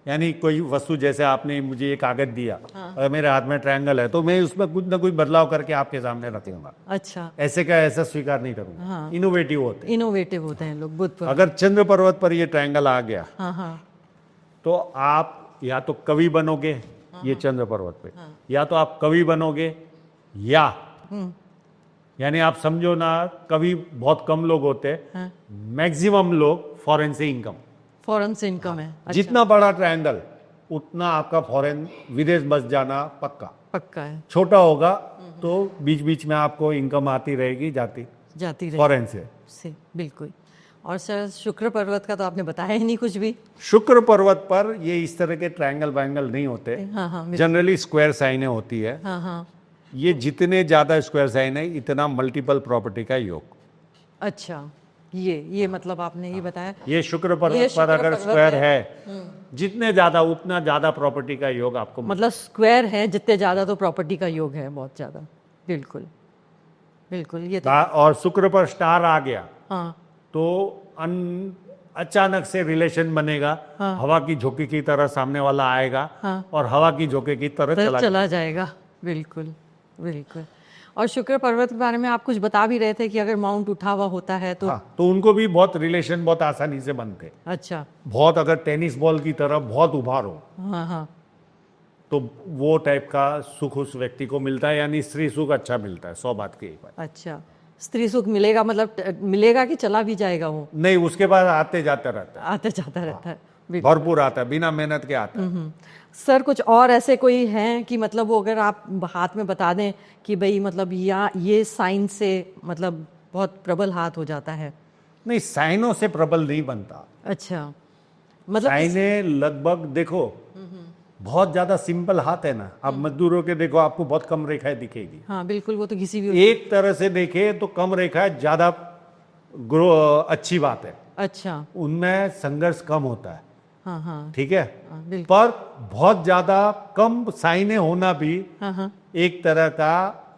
Speaker 1: यानी कोई वस्तु, जैसे आपने मुझे ये कागज दिया, अगर मेरे हाथ में ट्रायंगल है तो मैं उसमें कुछ ना कुछ बदलाव करके आपके सामने रख लूंगा।
Speaker 2: अच्छा,
Speaker 1: ऐसे का ऐसा स्वीकार नहीं करूंगा। इनोवेटिव होते हैं।
Speaker 2: इनोवेटिव होते हैं लोग भूत पर।
Speaker 1: अगर चंद्र पर्वत पर ये ट्रायंगल आ गया,
Speaker 2: हाँ।
Speaker 1: तो आप या तो कवि बनोगे, ये चंद्र पर्वत पे, या तो आप कवि बनोगे, या यानी आप समझो ना, कवि बहुत कम लोग होते हैं, मैक्सिमम लोग फॉरेन से इनकम।
Speaker 2: फॉरेन से इनकम है। अच्छा,
Speaker 1: जितना बड़ा ट्रायंगल उतना आपका फॉरेन, विदेश बस जाना पक्का।
Speaker 2: पक्का है।
Speaker 1: छोटा होगा तो बीच बीच में आपको इनकम आती रहेगी,
Speaker 2: जाती रहे
Speaker 1: फॉरेन से।
Speaker 2: बिल्कुल। और सर शुक्र पर्वत का तो आपने बताया ही नहीं कुछ भी।
Speaker 1: शुक्र पर्वत पर ये इस तरह के ट्रायंगल वायंगल नहीं होते।
Speaker 2: हाँ।
Speaker 1: जनरली स्क्वायर साइनें होती है।
Speaker 2: हाँ।
Speaker 1: ये जितने ज्यादा स्क्वायर साइन है, इतना मल्टीपल प्रॉपर्टी का योग।
Speaker 2: अच्छा, ये मतलब आपने ये बताया।
Speaker 1: ये शुक्र पर्वत
Speaker 2: ये
Speaker 1: पर
Speaker 2: शुक्र
Speaker 1: अगर
Speaker 2: पर्वत
Speaker 1: स्क्वायर
Speaker 2: है।
Speaker 1: है, जितने ज्यादा उतना ज्यादा प्रॉपर्टी का योग आपको
Speaker 2: मतलब स्क्वायर है जितने ज्यादा तो प्रॉपर्टी का योग है बहुत ज्यादा। बिल्कुल बिल्कुल। ये तो
Speaker 1: और शुक्र पर स्टार आ गया
Speaker 2: हाँ।
Speaker 1: तो अचानक से रिलेशन बनेगा। हवा की झोंके की तरह सामने वाला आएगा और हवा की झोंके की तरह
Speaker 2: चला जाएगा। बिल्कुल बिल्कुल। और शुक्र पर्वत के बारे में आप कुछ बता भी रहे थे कि अगर माउंट उठा हुआ होता है तो
Speaker 1: तो उनको भी बहुत रिलेशन बहुत आसानी से बनते।
Speaker 2: अच्छा।
Speaker 1: बहुत, अगर टेनिस बॉल की तरह बहुत उभार हो,
Speaker 2: हाँ,
Speaker 1: तो वो टाइप का सुख उस व्यक्ति को मिलता है, यानी स्त्री सुख अच्छा मिलता है। 100 बात की एक बात।
Speaker 2: अच्छा, स्त्री सुख मिलेगा, मतलब मिलेगा कि चला भी जाएगा वो?
Speaker 1: नहीं, उसके बाद आते जाते रहता है,
Speaker 2: आते जाता रहता है।
Speaker 1: भरपूर आता है, बिना मेहनत के आता है।
Speaker 2: सर कुछ और ऐसे कोई हैं कि मतलब वो अगर आप हाथ में बता दें कि भाई मतलब या ये साइन से मतलब बहुत प्रबल हाथ हो जाता है?
Speaker 1: नहीं, साइनों से प्रबल नहीं बनता।
Speaker 2: अच्छा, मतलब
Speaker 1: साइनें लगभग देखो, बहुत ज्यादा सिंपल हाथ है ना, आप मजदूरों के देखो, आपको बहुत कम रेखाएं दिखेगी।
Speaker 2: हाँ बिल्कुल, वो तो किसी भी
Speaker 1: एक तरह से देखे तो कम रेखाएं ज्यादा ग्रो अच्छी बात है।
Speaker 2: अच्छा,
Speaker 1: उनमें संघर्ष कम होता है।
Speaker 2: हाँ
Speaker 1: ठीक है।
Speaker 2: बिल्कुल।
Speaker 1: पर बहुत ज्यादा कम साइनें होना भी
Speaker 2: हाँ
Speaker 1: एक तरह का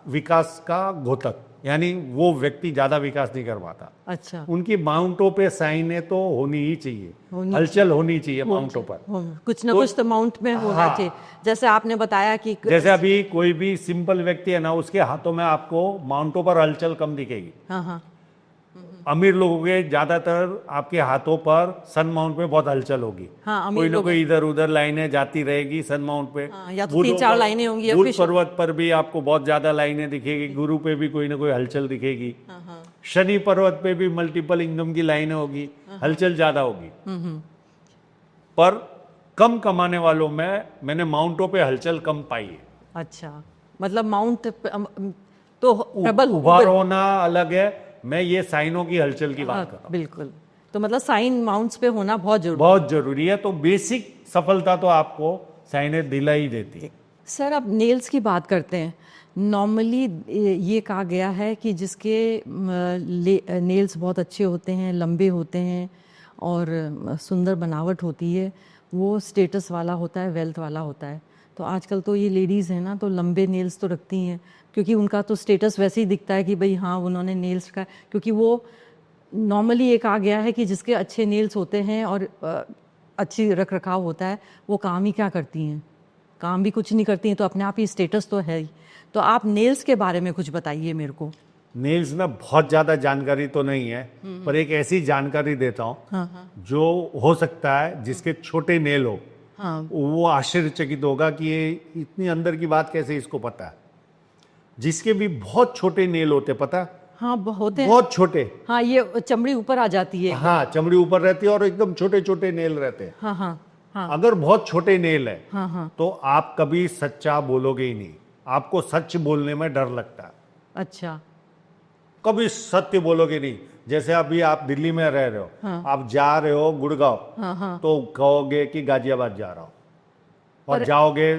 Speaker 1: विकास का घोतक, यानी वो व्यक्ति ज्यादा विकास नहीं कर पाता।
Speaker 2: अच्छा,
Speaker 1: उनकी माउंटों पे साइनें तो होनी ही चाहिए, हलचल होनी चाहिए माउंटों पर।
Speaker 2: कुछ ना कुछ तो माउंट में होना चाहिए। जैसे आपने बताया कि
Speaker 1: जैसे अभी कोई भी सिंपल व्यक्ति है ना, उसके हाथों में आपको माउंटों पर हलचल कम दिखेगी।
Speaker 2: हाँ
Speaker 1: अमीर लोगों के ज्यादातर आपके हाथों पर सन माउंट पे बहुत हलचल होगी।
Speaker 2: हाँ, अमीर
Speaker 1: कोई ना कोई इधर उधर लाइनें जाती रहेगी सन माउंट पे।
Speaker 2: या तो 3-4 लाइनें होंगी।
Speaker 1: भूत पर्वत पर भी आपको बहुत ज्यादा लाइनें दिखेगी। गुरु पे भी कोई ना कोई हलचल दिखेगी। शनि पर्वत पे भी मल्टीपल इनकम की लाइनें होगी, हलचल ज्यादा होगी। पर कम कमाने वालों में मैंने माउंटों पे हलचल कम पाई है।
Speaker 2: अच्छा, मतलब माउंट तो प्रबल
Speaker 1: उभार होना अलग है, मैं ये साइनों की हलचल की बात कर रहा हूँ।
Speaker 2: बिल्कुल। तो मतलब साइन माउंट्स पे होना बहुत जरूरी
Speaker 1: बहुत जरूरी है। तो बेसिक सफलता तो आपको साइनेज दिला ही देती है।
Speaker 2: सर अब नेल्स की बात करते हैं। नॉर्मली ये कहा गया है कि जिसके नेल्स बहुत अच्छे होते हैं, लंबे होते हैं और सुंदर बनावट होती है, वो स्टेटस वाला होता है, वेल्थ वाला होता है। तो आजकल तो ये लेडीज़ हैं ना, तो लंबे नेल्स तो रखती हैं क्योंकि उनका तो स्टेटस वैसे ही दिखता है कि भाई हाँ उन्होंने नेल्स का, क्योंकि वो नॉर्मली ये कहा गया है कि जिसके अच्छे नेल्स होते हैं और अच्छी रख रखाव होता है, वो काम ही क्या करती हैं, काम भी कुछ नहीं करती हैं, तो अपने आप ही स्टेटस तो है ही। तो आप नेल्स के बारे में कुछ बताइए मेरे को।
Speaker 1: नेल्स में बहुत ज्यादा जानकारी तो नहीं है, पर एक ऐसी जानकारी देता हूँ
Speaker 2: हाँ।
Speaker 1: जो हो सकता है जिसके छोटे नेल हो,
Speaker 2: हाँ
Speaker 1: वो आश्चर्यचकित होगा कि ये इतनी अंदर की बात कैसे इसको पता है। जिसके भी बहुत छोटे नेल होते, पता है?
Speaker 2: हाँ होते हैं।
Speaker 1: बहुत छोटे।
Speaker 2: हाँ ये चमड़ी ऊपर आ जाती है।
Speaker 1: हाँ, चमड़ी ऊपर रहती है और एकदम छोटे छोटे नेल रहते हैं।
Speaker 2: हाँ हाँ हाँ
Speaker 1: अगर बहुत छोटे नेल है
Speaker 2: हाँ
Speaker 1: तो आप कभी सच्चा बोलोगे ही नहीं। आपको सच बोलने में डर लगता है,
Speaker 2: अच्छा
Speaker 1: कभी सत्य बोलोगे नहीं। जैसे अभी आप दिल्ली में रह रहे हो, आप जा रहे हो गुड़गांव, तो कहोगे कि गाजियाबाद जा रहा हूं और जाओगे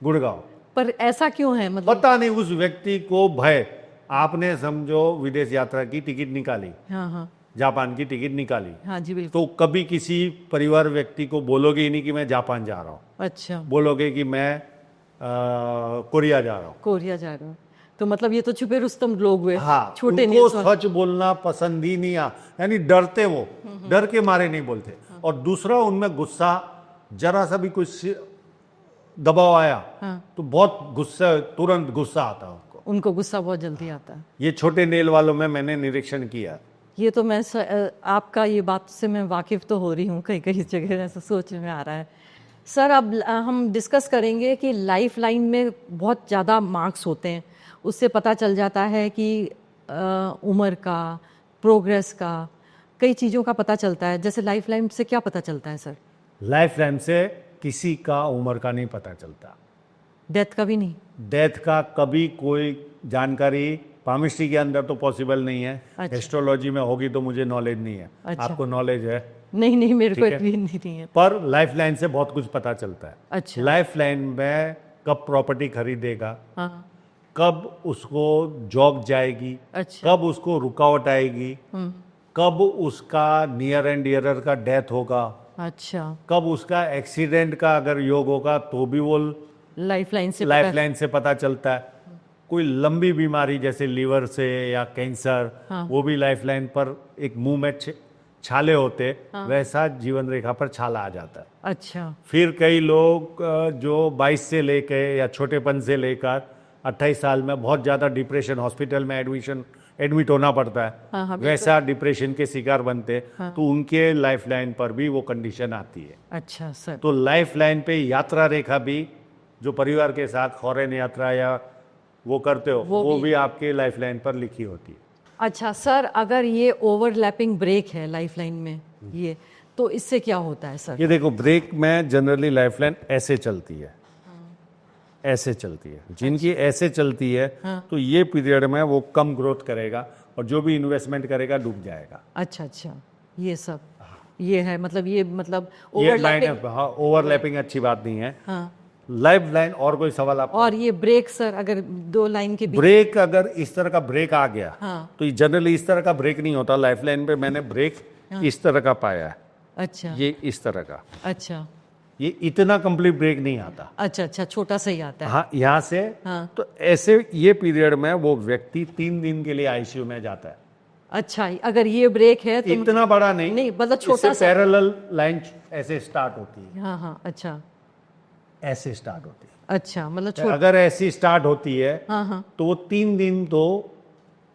Speaker 1: गुड़गांव।
Speaker 2: पर ऐसा क्यों है, मतलब
Speaker 1: पता नहीं, उस व्यक्ति को भय। आपने समझो विदेश यात्रा की टिकट निकाली,
Speaker 2: हाँ
Speaker 1: जापान की टिकट निकाली,
Speaker 2: हाँ जी बिल्कुल।
Speaker 1: तो कभी किसी परिवार व्यक्ति को बोलोगे ही नहीं कि मैं जापान जा रहा हूँ।
Speaker 2: अच्छा,
Speaker 1: बोलोगे कि मैं कोरिया जा रहा हूँ।
Speaker 2: कोरिया जा रहा हूँ, तो मतलब ये तो छुपे रुस्तम लोग हुए।
Speaker 1: हाँ,
Speaker 2: छोटे
Speaker 1: उनको
Speaker 2: नेल्स
Speaker 1: सच बोलना पसंद ही नहीं आ, यानी डरते, वो डर के मारे नहीं बोलते। और दूसरा, उनमें गुस्सा, जरा सा भी कुछ दबाव आया तो बहुत गुस्सा, तुरंत गुस्सा आता है
Speaker 2: उनको गुस्सा बहुत जल्दी आता है।
Speaker 1: ये छोटे नेल वालों में मैंने निरीक्षण किया।
Speaker 2: ये तो मैं आपका ये बात से मैं वाकिफ तो हो रही हूँ, कई कई जगह ऐसा सोच में आ रहा है। सर अब हम डिस्कस करेंगे कि लाइफ लाइन में बहुत ज़्यादा मार्क्स होते हैं, उससे पता चल जाता है कि उम्र का, प्रोग्रेस का, कई चीज़ों का पता चलता है। जैसे लाइफ लाइन से क्या पता चलता है सर?
Speaker 1: लाइफ लाइन से किसी का उम्र का नहीं पता चलता,
Speaker 2: डेथ का भी नहीं।
Speaker 1: डेथ का कभी कोई जानकारी पामिस्ट्री के अंदर तो पॉसिबल नहीं है।
Speaker 2: अच्छा।
Speaker 1: एस्ट्रोलॉजी में होगी तो मुझे नॉलेज नहीं है।
Speaker 2: अच्छा।
Speaker 1: आपको नॉलेज है?
Speaker 2: नहीं नहीं, मेरे को
Speaker 1: ठीक है।
Speaker 2: भी नहीं है।
Speaker 1: पर लाइफ लाइन से बहुत कुछ पता चलता है।
Speaker 2: अच्छा।
Speaker 1: लाइफ लाइन में कब प्रॉपर्टी खरीदेगा,
Speaker 2: हाँ
Speaker 1: कब उसको जॉब जाएगी,
Speaker 2: अच्छा।
Speaker 1: कब उसको रुकावट आएगी, कब उसका नियर एंड डियरर का डेथ होगा,
Speaker 2: अच्छा,
Speaker 1: कब उसका एक्सीडेंट का अगर योग होगा तो भी वो
Speaker 2: लाइफ लाइन से
Speaker 1: लाइफ लाइन से पता चलता है। कोई लंबी बीमारी जैसे लीवर से या कैंसर, वो भी लाइफ लाइन पर एक मुंह में छाले होते, वैसा जीवन रेखा पर छाला आ जाता है।
Speaker 2: अच्छा।
Speaker 1: फिर कई लोग जो 22 से लेकर या छोटेपन से लेकर 28 साल में बहुत ज़्यादा डिप्रेशन, हॉस्पिटल में एडमिट होना पड़ता है,
Speaker 2: हाँ,
Speaker 1: वैसा डिप्रेशन के शिकार बनते, तो उनके लाइफ लाइन पर भी वो कंडीशन आती है।
Speaker 2: अच्छा सर।
Speaker 1: तो लाइफ लाइन पे यात्रा रेखा भी, जो परिवार के साथ फॉरेन यात्रा या वो करते हो, वो भी आपके लाइफ लाइन पर लिखी होती है।
Speaker 2: अच्छा सर, अगर ये ओवरलैपिंग ब्रेक है लाइफ लाइन में, ये तो इससे क्या होता है सर?
Speaker 1: ये देखो, ब्रेक में जनरली लाइफ लाइन ऐसे चलती है, ऐसे चलती है। जिनकी ऐसे चलती है तो ये पीरियड में वो कम ग्रोथ करेगा और जो भी इन्वेस्टमेंट करेगा डूब जाएगा।
Speaker 2: अच्छा अच्छा, ये सब ये है, मतलब ये मतलब
Speaker 1: ये लाइन
Speaker 2: ओवरलैपिंग।
Speaker 1: है। हाँ, ओवरलैपिंग अच्छी बात नहीं है।
Speaker 2: हाँ,
Speaker 1: लाइफ लाइन। और कोई सवाल आप?
Speaker 2: और ये ब्रेक सर, अगर दो लाइन के बीच
Speaker 1: ब्रेक, अगर इस तरह का ब्रेक आ गया,
Speaker 2: हाँ।
Speaker 1: तो जनरली इस तरह का ब्रेक नहीं होता। लाइफ लाइन पे मैंने ब्रेक इस तरह का पाया है,
Speaker 2: अच्छा
Speaker 1: ये इस तरह का,
Speaker 2: अच्छा
Speaker 1: ये इतना कंप्लीट ब्रेक नहीं आता।
Speaker 2: अच्छा अच्छा, छोटा सा ही आता है।
Speaker 1: हाँ, यहाँ से
Speaker 2: हाँ।
Speaker 1: तो ऐसे ये पीरियड में वो व्यक्ति 3 दिन के लिए आईसीयू में जाता है।
Speaker 2: अच्छा, अगर ये ब्रेक है तो
Speaker 1: इतना बड़ा नहीं,
Speaker 2: नहीं, मतलब छोटा सा।
Speaker 1: पैरेलल लाइन ऐसे स्टार्ट होती है,
Speaker 2: हाँ हाँ, अच्छा
Speaker 1: ऐसे स्टार्ट होती है।
Speaker 2: अच्छा, मतलब छोटा।
Speaker 1: अगर ऐसी स्टार्ट होती है
Speaker 2: हाँ हाँ,
Speaker 1: तो वो 3 दिन तो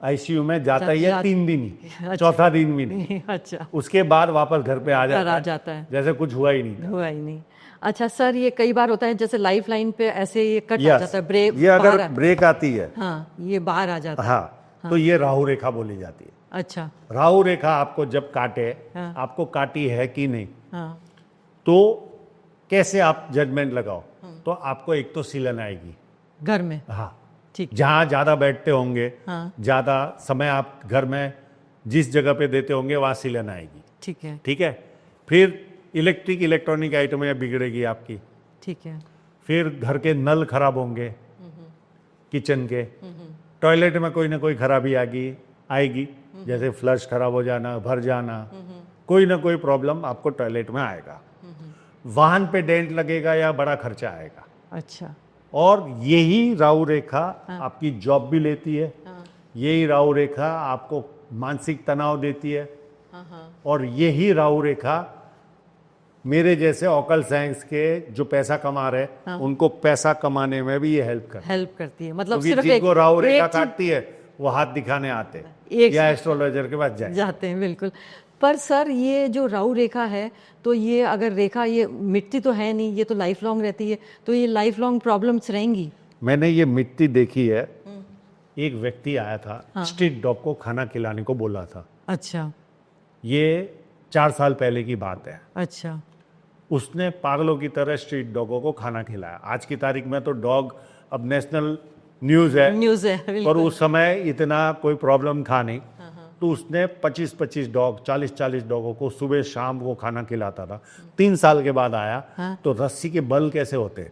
Speaker 1: आईसीयू में जाता ही है, 3 दिन ही,
Speaker 2: अच्छा।
Speaker 1: चौथा दिन भी नहीं।
Speaker 2: अच्छा,
Speaker 1: उसके बाद वापस घर पे आ
Speaker 2: जाता है,
Speaker 1: जैसे कुछ हुआ ही नहीं था।
Speaker 2: हुआ ही नहीं। अच्छा सर, ये कई बार होता है जैसे लाइफ लाइन पे ऐसे ये कट आ
Speaker 1: Yes,
Speaker 2: जाता है, ब्रेक
Speaker 1: ये अगर ब्रेक आती है,
Speaker 2: हाँ, ये बाहर आ जाता है।
Speaker 1: हाँ, तो ये राहु रेखा बोली जाती है।
Speaker 2: अच्छा,
Speaker 1: राहु रेखा आपको जब काटे,
Speaker 2: हाँ।
Speaker 1: आपको काटी है कि नहीं,
Speaker 2: हाँ
Speaker 1: तो कैसे आप जजमेंट लगाओ? तो आपको एक तो सिलन आएगी
Speaker 2: घर में,
Speaker 1: हाँ,
Speaker 2: ठीक।
Speaker 1: जहाँ ज्यादा बैठते होंगे,
Speaker 2: हाँ।
Speaker 1: ज्यादा समय आप घर में जिस जगह पे देते होंगे वहां सिलन आएगी।
Speaker 2: ठीक है।
Speaker 1: ठीक है। फिर इलेक्ट्रॉनिक आइटमें बिगड़ेगी आपकी।
Speaker 2: ठीक है।
Speaker 1: फिर घर के नल खराब होंगे, किचन के, टॉयलेट में कोई ना कोई खराबी आएगी, जैसे फ्लश खराब हो जाना, भर जाना, कोई ना कोई प्रॉब्लम आपको टॉयलेट में आएगा। वाहन पे डेंट लगेगा या बड़ा खर्चा आएगा।
Speaker 2: अच्छा।
Speaker 1: और यही राहु रेखा आपकी जॉब भी लेती है, यही राहु रेखा आपको मानसिक तनाव देती है, और यही राहु रेखा मेरे जैसे ऑकल साइंस के जो पैसा कमा रहे उनको पैसा कमाने में भी ये हेल्प
Speaker 2: करती है। मतलब
Speaker 1: क्योंकि
Speaker 2: सिर्फ
Speaker 1: जिनको राहु रेखा
Speaker 2: एक चीज-
Speaker 1: काटती है वो हाथ दिखाने आते हैं
Speaker 2: एक-
Speaker 1: या एस्ट्रोलॉजर के पास
Speaker 2: जाते हैं, बिल्कुल। पर सर ये जो राहु रेखा है, तो ये अगर रेखा ये मिटती तो है नहीं, ये तो लाइफ लॉन्ग रहती है, तो ये लाइफ लॉन्ग प्रॉब्लम्स रहेंगी।
Speaker 1: मैंने ये मिट्टी देखी है। एक व्यक्ति आया था, स्ट्रीट डॉग को खाना खिलाने को बोला था।
Speaker 2: अच्छा।
Speaker 1: ये 4 साल पहले की बात है।
Speaker 2: अच्छा।
Speaker 1: उसने पागलों की तरह स्ट्रीट डॉगों को खाना खिलाया। आज की तारीख में तो डॉग अब नेशनल न्यूज़ है,
Speaker 2: बिल्कुल।
Speaker 1: पर उस समय इतना कोई प्रॉब्लम था नहीं। तो उसने 25-25 डॉग, 40-40 डॉगों को सुबह शाम को खाना खिलाता था। 3 साल के बाद आया तो रस्सी के बल कैसे होते,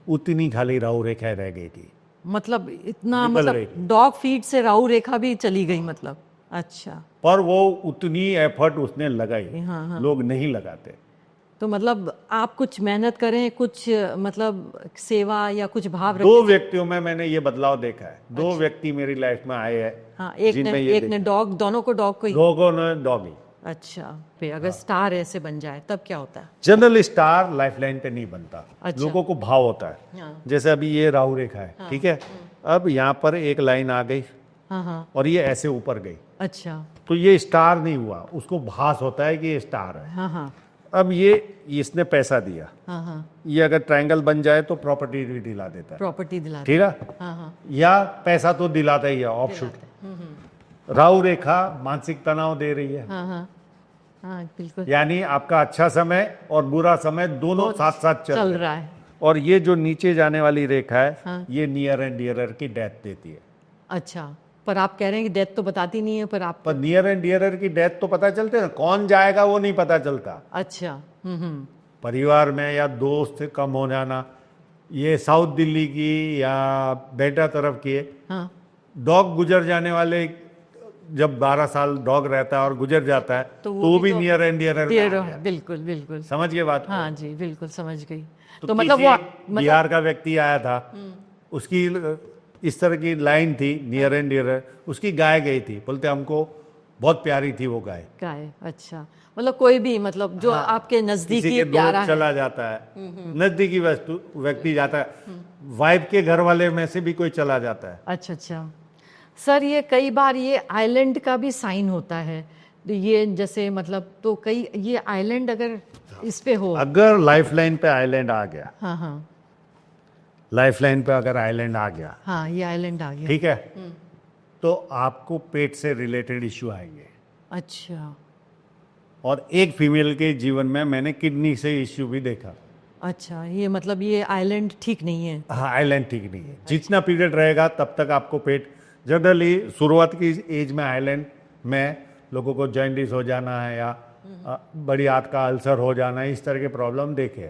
Speaker 1: उतनी खाली राहु रेखा रह गई थी।
Speaker 2: मतलब इतना,
Speaker 1: निकल
Speaker 2: मतलब डॉग फीड से राहु रेखा भी चली गई, मतलब। अच्छा।
Speaker 1: पर वो उतनी एफर्ट उसने लगाई, लोग नहीं लगाते।
Speaker 2: तो मतलब आप कुछ मेहनत करें, कुछ मतलब सेवा या कुछ भाव
Speaker 1: 2 व्यक्तियों में मैंने ये बदलाव देखा है। 2 व्यक्ति मेरी लाइफ में आए हैं।
Speaker 2: हाँ, एक ने डॉग, दोनों को डॉग को ही।
Speaker 1: लोगों ने डॉग ही।
Speaker 2: अच्छा। फिर अगर स्टार ऐसे बन जाए तब क्या होता है?
Speaker 1: जनरल स्टार लाइफ लाइन पे नहीं बनता।
Speaker 2: अच्छा।
Speaker 1: लोगों को भाव होता है। जैसे अभी ये राहु रेखा है, ठीक है। अब यहाँ पर एक लाइन आ गई और ये ऐसे ऊपर गई।
Speaker 2: अच्छा।
Speaker 1: तो ये स्टार नहीं हुआ, उसको भास होता है कि ये स्टार है। अब ये इसने पैसा दिया, ये अगर ट्रायंगल बन जाए तो प्रॉपर्टी भी दिला देता है।
Speaker 2: प्रॉपर्टी दिला।
Speaker 1: ठीक है। या पैसा तो दिलाता ही है, ऑफशूट। राहु रेखा मानसिक तनाव दे रही है।
Speaker 2: बिल्कुल।
Speaker 1: यानी आपका अच्छा समय और बुरा समय दोनों साथ साथ
Speaker 2: चल रहा है।
Speaker 1: और ये जो नीचे जाने वाली रेखा है, ये नियर एंड डियरर की डेथ देती है।
Speaker 2: अच्छा। पर आप कह रहे हैं कि डेथ तो बताती नहीं है, पर
Speaker 1: नियर एंड डियरर की डेथ तो पता चलते है, कौन जाएगा वो नहीं पता चलता।
Speaker 2: अच्छा।
Speaker 1: परिवार में या दोस्त कम हो जाना, ये साउथ दिल्ली की या बेटा तरफ की डॉग गुजर जाने वाले, जब 12 साल डॉग रहता है और गुजर जाता है तो वो भी नियर एंड डियरर।
Speaker 2: बिल्कुल बिल्कुल
Speaker 1: समझ गए बात।
Speaker 2: हाँ जी, बिल्कुल समझ गई।
Speaker 1: तो मतलब वो बिहार का व्यक्ति आया था, उसकी इस तरह की लाइन थी, नियर एंड डियरर। उसकी गाय गई थी, बोलते हमको बहुत प्यारी थी वो गाय।
Speaker 2: अच्छा। मतलब कोई भी, मतलब जो आपके नजदीकी प्यारा है,
Speaker 1: चला जाता है, नजदीकी व्यक्ति जाता है, वाइफ के घर वाले में से भी कोई चला जाता है।
Speaker 2: अच्छा अच्छा। सर ये कई बार ये आइलैंड का भी साइन होता है, ये जैसे मतलब, तो कई ये आइलैंड अगर इस पे हो,
Speaker 1: अगर लाइफ लाइन पे आइलैंड आ गया,
Speaker 2: हाँ,
Speaker 1: लाइफ लाइन पे अगर आइलैंड आ गया,
Speaker 2: हाँ ये आइलैंड आ गया,
Speaker 1: ठीक है, तो आपको पेट से रिलेटेड इश्यू आएंगे।
Speaker 2: अच्छा।
Speaker 1: और एक फीमेल के जीवन में मैंने किडनी से इश्यू भी देखा।
Speaker 2: अच्छा, ये मतलब ये आइलैंड ठीक नहीं है।
Speaker 1: हाँ, आइलैंड ठीक नहीं है। जितना पीरियड रहेगा तब तक आपको पेट, जनरली शुरुआत की एज में आइलैंड में लोगों को जॉइंटिस हो जाना है या बड़ी आंत का अल्सर हो जाना है, इस तरह के प्रॉब्लम देखे।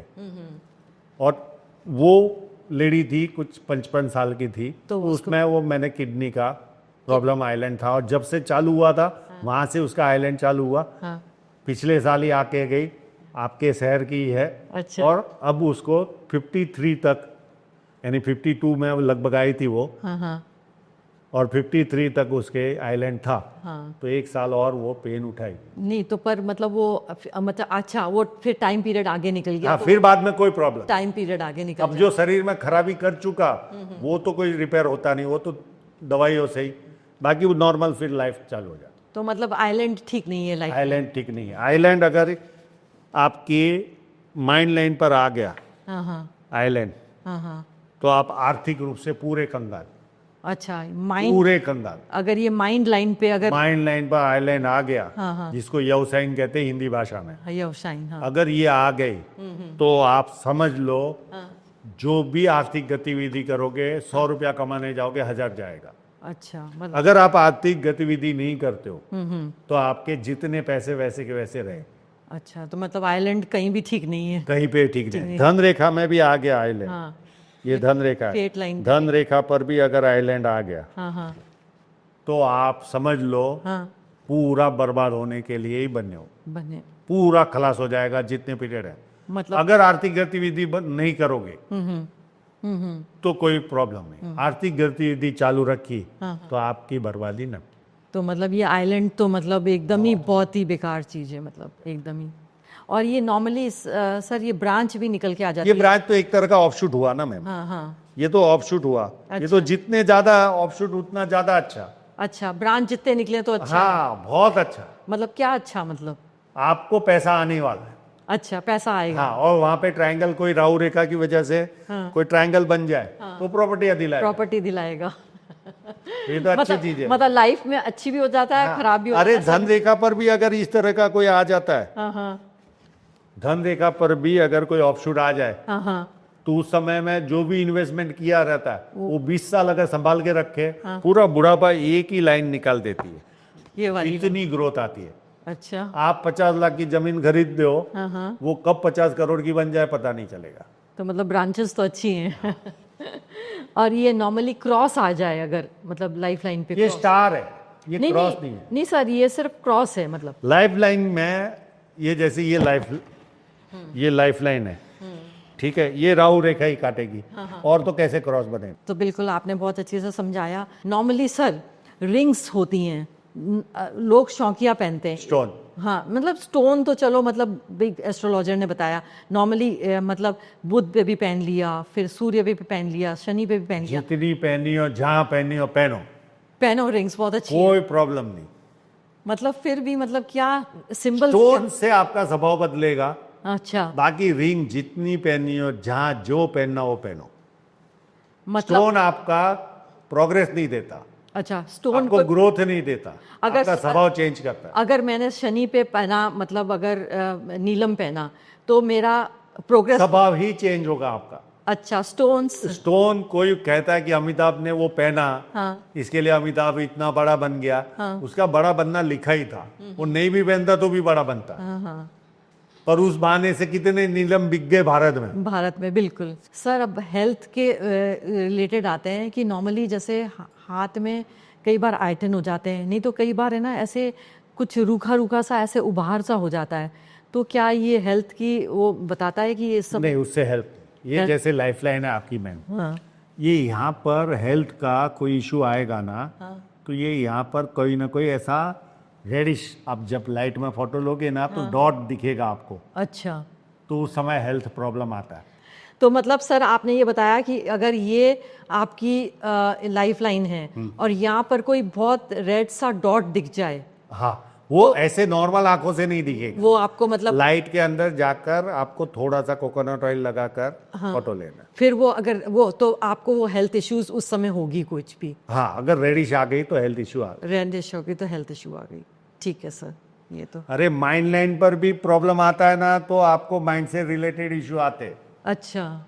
Speaker 1: और वो लेडी थी कुछ 55 साल की थी, तो उसमें वो मैंने किडनी का प्रॉब्लम आइलैंड था, और जब से चालू हुआ था वहाँ से उसका आइलैंड चालू हुआ। पिछले साल ही आके गई, आपके शहर की है।
Speaker 2: अच्छा।
Speaker 1: और अब उसको 53 तक, यानी 52 में लगभग आई थी वो, और 53 तक उसके आइलैंड था। तो 1 साल और वो पेन उठाई
Speaker 2: नहीं, तो पर मतलब वो मतलब अच्छा, वो फिर टाइम पीरियड आगे निकल गया।
Speaker 1: हाँ, फिर बाद में कोई प्रॉब्लम,
Speaker 2: टाइम पीरियड आगे निकल
Speaker 1: अब जो शरीर में खराबी कर चुका वो तो कोई रिपेयर होता नहीं, वो तो दवाइयों से ही, बाकी वो नॉर्मल फिर लाइफ चालू हो जाती।
Speaker 2: तो मतलब आइलैंड ठीक नहीं है, लाइफ
Speaker 1: आइलैंड ठीक नहीं है। आइलैंड अगर आपकी माइंड लाइन पर आ गया आइलैंड, तो आप आर्थिक रूप से पूरे कंगाल।
Speaker 2: अच्छा, माइंड
Speaker 1: पूरे कंगाल।
Speaker 2: अगर ये माइंड लाइन पे, अगर
Speaker 1: माइंड लाइन पर आइलैंड आ गया, जिसको यवसाइन कहते हैं हिंदी भाषा में,
Speaker 2: यवसाइन,
Speaker 1: अगर ये आ गई तो आप समझ लो जो भी आर्थिक गतिविधि करोगे, 100 रुपया कमाने जाओगे 1000 जाएगा।
Speaker 2: अच्छा, मतलब
Speaker 1: अगर आप आर्थिक गतिविधि नहीं करते हो तो आपके जितने पैसे वैसे के वैसे रहे,
Speaker 2: अच्छा, तो मतलब आइलैंड कहीं भी ठीक नहीं है।
Speaker 1: कहीं पे ठीक नहीं। धन रेखा में भी आ गया आइलैंड,
Speaker 2: हाँ,
Speaker 1: ये धन रेखा है,
Speaker 2: फेट लाइन।
Speaker 1: धन रेखा पर भी अगर आइलैंड आ गया
Speaker 2: हाँ हाँ
Speaker 1: तो आप समझ लो
Speaker 2: हाँ,
Speaker 1: पूरा बर्बाद होने के लिए ही बने हो,
Speaker 2: बने,
Speaker 1: पूरा खलास हो जाएगा जितने पीरियड है।
Speaker 2: मतलब
Speaker 1: अगर आर्थिक गतिविधि नहीं करोगे तो कोई प्रॉब्लम नहीं, आर्थिक गतिविधि चालू रखी तो आपकी बर्बादी न।
Speaker 2: तो मतलब ये आइलैंड तो मतलब एकदम ही बहुत ही बेकार चीज़ है, मतलब एकदम ही। और ये नॉर्मली सर ये ब्रांच भी निकल के आ जाती
Speaker 1: ये
Speaker 2: है।
Speaker 1: ब्रांच तो एक तरह का ऑफशूट हुआ ना मैम,
Speaker 2: हाँ हाँ,
Speaker 1: ये तो ऑफशूट हुआ। ये तो जितने ज्यादा ऑफशूट उतना ज्यादा अच्छा।
Speaker 2: अच्छा, ब्रांच जितने निकले तो अच्छा।
Speaker 1: हाँ बहुत अच्छा,
Speaker 2: मतलब क्या अच्छा, मतलब
Speaker 1: आपको पैसा आने वाला है।
Speaker 2: अच्छा पैसा आएगा।
Speaker 1: हाँ, और वहां पे ट्रायंगल कोई राहु रेखा की वजह से कोई ट्रायंगल बन जाए तो प्रॉपर्टी दिलाएगा,
Speaker 2: प्रॉपर्टी दिलाएगा।
Speaker 1: ये तो अच्छी चीज है।
Speaker 2: मतलब लाइफ में अच्छी भी हो जाता है, खराब भी हो
Speaker 1: अरे
Speaker 2: जाता है।
Speaker 1: धन रेखा पर भी अगर इस तरह का कोई आ जाता है,
Speaker 2: हाँ हाँ
Speaker 1: धन रेखा पर भी अगर कोई ऑफशूट आ जाए
Speaker 2: हाँ हाँ,
Speaker 1: तो उस समय में जो भी इन्वेस्टमेंट किया रहता है वो 20 साल अगर संभाल के रखे, पूरा बुढ़ापा एक ही लाइन निकाल देती है,
Speaker 2: ये वाली।
Speaker 1: इतनी ग्रोथ आती है।
Speaker 2: अच्छा,
Speaker 1: आप 50 लाख की जमीन खरीद दो,
Speaker 2: हाँ हाँ,
Speaker 1: वो कब 50 करोड़ की बन जाए पता नहीं चलेगा।
Speaker 2: तो मतलब ब्रांचेस तो अच्छी हैं। और ये नॉर्मली क्रॉस आ जाए अगर, मतलब लाइफ लाइन पे
Speaker 1: ये
Speaker 2: cross।
Speaker 1: स्टार है, ये
Speaker 2: नहीं
Speaker 1: क्रॉस
Speaker 2: नहीं
Speaker 1: नहीं है।
Speaker 2: नहीं सर, ये सिर्फ क्रॉस है मतलब।
Speaker 1: लाइफ लाइन में ये जैसे ये लाइफ लाइन है, ठीक है, ये राहु रेखा ही काटेगी, और तो कैसे क्रॉस बने।
Speaker 2: तो बिल्कुल आपने बहुत अच्छे से समझाया। नॉर्मली सर रिंग्स होती हैं, लोग शौकिया पहनते हैं।
Speaker 1: स्टोन,
Speaker 2: हाँ, मतलब स्टोन तो चलो, मतलब बिग एस्ट्रोलॉजर ने बताया नॉर्मली, मतलब बुध पे भी पहन लिया, फिर सूर्य पे भी पहन लिया, शनि पे भी पहन लिया।
Speaker 1: जितनी पहनी हो, जहां पहनी हो पहनो,
Speaker 2: पहनो रिंग्स, बहुत अच्छी है।
Speaker 1: कोई प्रॉब्लम नहीं।
Speaker 2: मतलब फिर भी मतलब क्या सिंबल।
Speaker 1: स्टोन से आपका स्वभाव बदलेगा,
Speaker 2: अच्छा,
Speaker 1: बाकी रिंग जितनी पहनी हो, जहां जो पहनना हो पहनो।
Speaker 2: मतलब
Speaker 1: स्टोन आपका प्रोग्रेस नहीं देता,
Speaker 2: अच्छा, स्टोन
Speaker 1: आपको ग्रोथ नहीं देता,
Speaker 2: अगर-
Speaker 1: आपका स्वभाव चेंज करता है।
Speaker 2: अगर मैंने शनि पे पहना, मतलब अगर नीलम पहना तो मेरा प्रोग्रेस।
Speaker 1: स्वभाव ही चेंज होगा आपका।
Speaker 2: अच्छा, स्टोन्स।
Speaker 1: स्टोन, कोई कहता है कि अमिताभ ने वो पहना,
Speaker 2: हाँ
Speaker 1: इसके लिए अमिताभ इतना बड़ा बन गया,
Speaker 2: हाँ।
Speaker 1: उसका बड़ा बनना लिखा ही था, वो नहीं भी पहनता तो भी बड़ा बनता।
Speaker 2: हाँ हाँ,
Speaker 1: पर उस बहाने से कितने नीलम बिक गए भारत में।
Speaker 2: भारत में, बिल्कुल। सर अब हेल्थ के रिलेटेड आते हैं कि नॉर्मली जैसे हाथ में कई बार आयटन हो जाते हैं, नहीं तो कई बार है ना ऐसे कुछ रूखा रूखा सा ऐसे उभार सा हो जाता है, तो क्या ये हेल्थ की वो बताता है कि ये सब?
Speaker 1: नहीं, उससे हेल्प, ये जैसे लाइफलाइन है आपकी मैम,
Speaker 2: हाँ
Speaker 1: ये यहाँ पर हेल्थ का कोई इशू आएगा ना, तो ये यहाँ पर कोई ना कोई ऐसा रेडिश, आप जब लाइट में फोटो लोगे ना तो डॉट दिखेगा आपको,
Speaker 2: अच्छा,
Speaker 1: तो उस समय हेल्थ प्रॉब्लम आता है।
Speaker 2: तो मतलब सर आपने ये बताया कि अगर ये आपकी लाइफ लाइन है और यहाँ पर कोई बहुत रेड सा डॉट दिख जाए,
Speaker 1: हाँ, वो ऐसे नॉर्मल आंखों से नहीं दिखेगा,
Speaker 2: वो आपको मतलब
Speaker 1: लाइट के अंदर जाकर आपको थोड़ा सा कोकोनट ऑयल लगाकर फोटो लेना।
Speaker 2: फिर वो अगर वो, तो आपको वो हेल्थ इश्यूज उस समय होगी कुछ भी।
Speaker 1: हाँ, अगर रेडिश आ गई तो हेल्थ इशू आ गई।
Speaker 2: रेडिश होगी तो हेल्थ इशू आ गई, ठीक है सर, ये तो।
Speaker 1: अरे माइंड लाइन पर भी प्रॉब्लम आता है ना, तो आपको माइंड से रिलेटेड इशू आते हैं।
Speaker 2: अच्छा,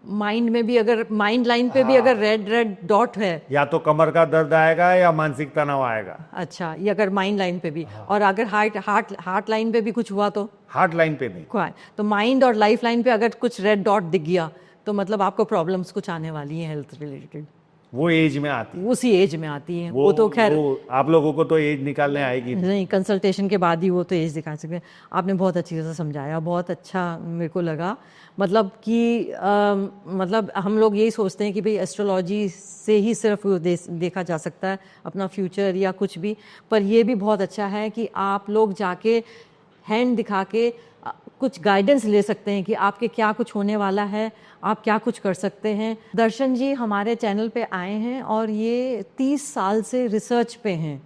Speaker 2: माइंड में भी अगर, माइंड लाइन पे भी अगर रेड रेड डॉट है,
Speaker 1: या तो कमर का दर्द आएगा या मानसिक तनाव आएगा।
Speaker 2: अच्छा, ये अगर माइंड लाइन पे भी, और अगर हार्ट लाइन पे भी कुछ हुआ तो?
Speaker 1: हार्ट लाइन पे नहीं।
Speaker 2: क्या है? तो माइंड और लाइफ लाइन पे अगर कुछ रेड डॉट दिख गया तो मतलब आपको प्रॉब्लम्स कुछ आने वाली हैं हेल्थ रिलेटेड,
Speaker 1: वो एज में आती है,
Speaker 2: उसी एज में आती है। वो तो खैर
Speaker 1: आप लोगों को तो एज निकालने आएगी
Speaker 2: नहीं, कंसल्टेशन के बाद ही वो तो एज दिखा सकते हैं। आपने बहुत अच्छी तरह से समझाया, बहुत अच्छा मेरे को लगा। मतलब कि मतलब हम लोग यही सोचते हैं कि भाई एस्ट्रोलॉजी से ही सिर्फ देखा जा सकता है अपना फ्यूचर या कुछ भी, पर ये भी बहुत अच्छा है कि आप लोग जाके हैंड दिखा के कुछ गाइडेंस ले सकते हैं कि आपके क्या कुछ होने वाला है, आप क्या कुछ कर सकते हैं। दर्शन जी हमारे चैनल पे आए हैं और ये 30 साल से रिसर्च पे हैं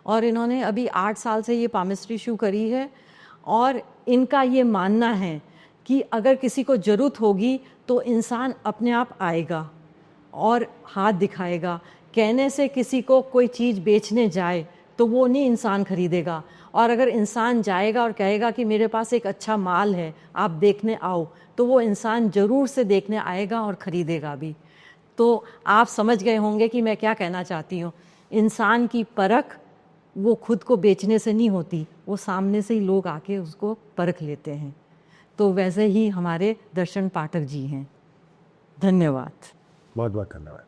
Speaker 2: और इन्होंने अभी 8 साल से ये पामिस्ट्री शुरू करी है और इनका ये मानना है कि अगर किसी को ज़रूरत होगी तो इंसान अपने आप आएगा और हाथ दिखाएगा। कहने से किसी को कोई चीज़ बेचने जाए तो वो नहीं इंसान खरीदेगा, और अगर इंसान जाएगा और कहेगा कि मेरे पास एक अच्छा माल है, आप देखने आओ, तो वो इंसान ज़रूर से देखने आएगा और ख़रीदेगा भी। तो आप समझ गए होंगे कि मैं क्या कहना चाहती हूँ। इंसान की परख वो खुद को बेचने से नहीं होती, वो सामने से ही लोग आके उसको परख लेते हैं। तो वैसे ही हमारे दर्शन पाठक जी हैं। धन्यवाद।
Speaker 1: बहुत बहुत धन्यवाद।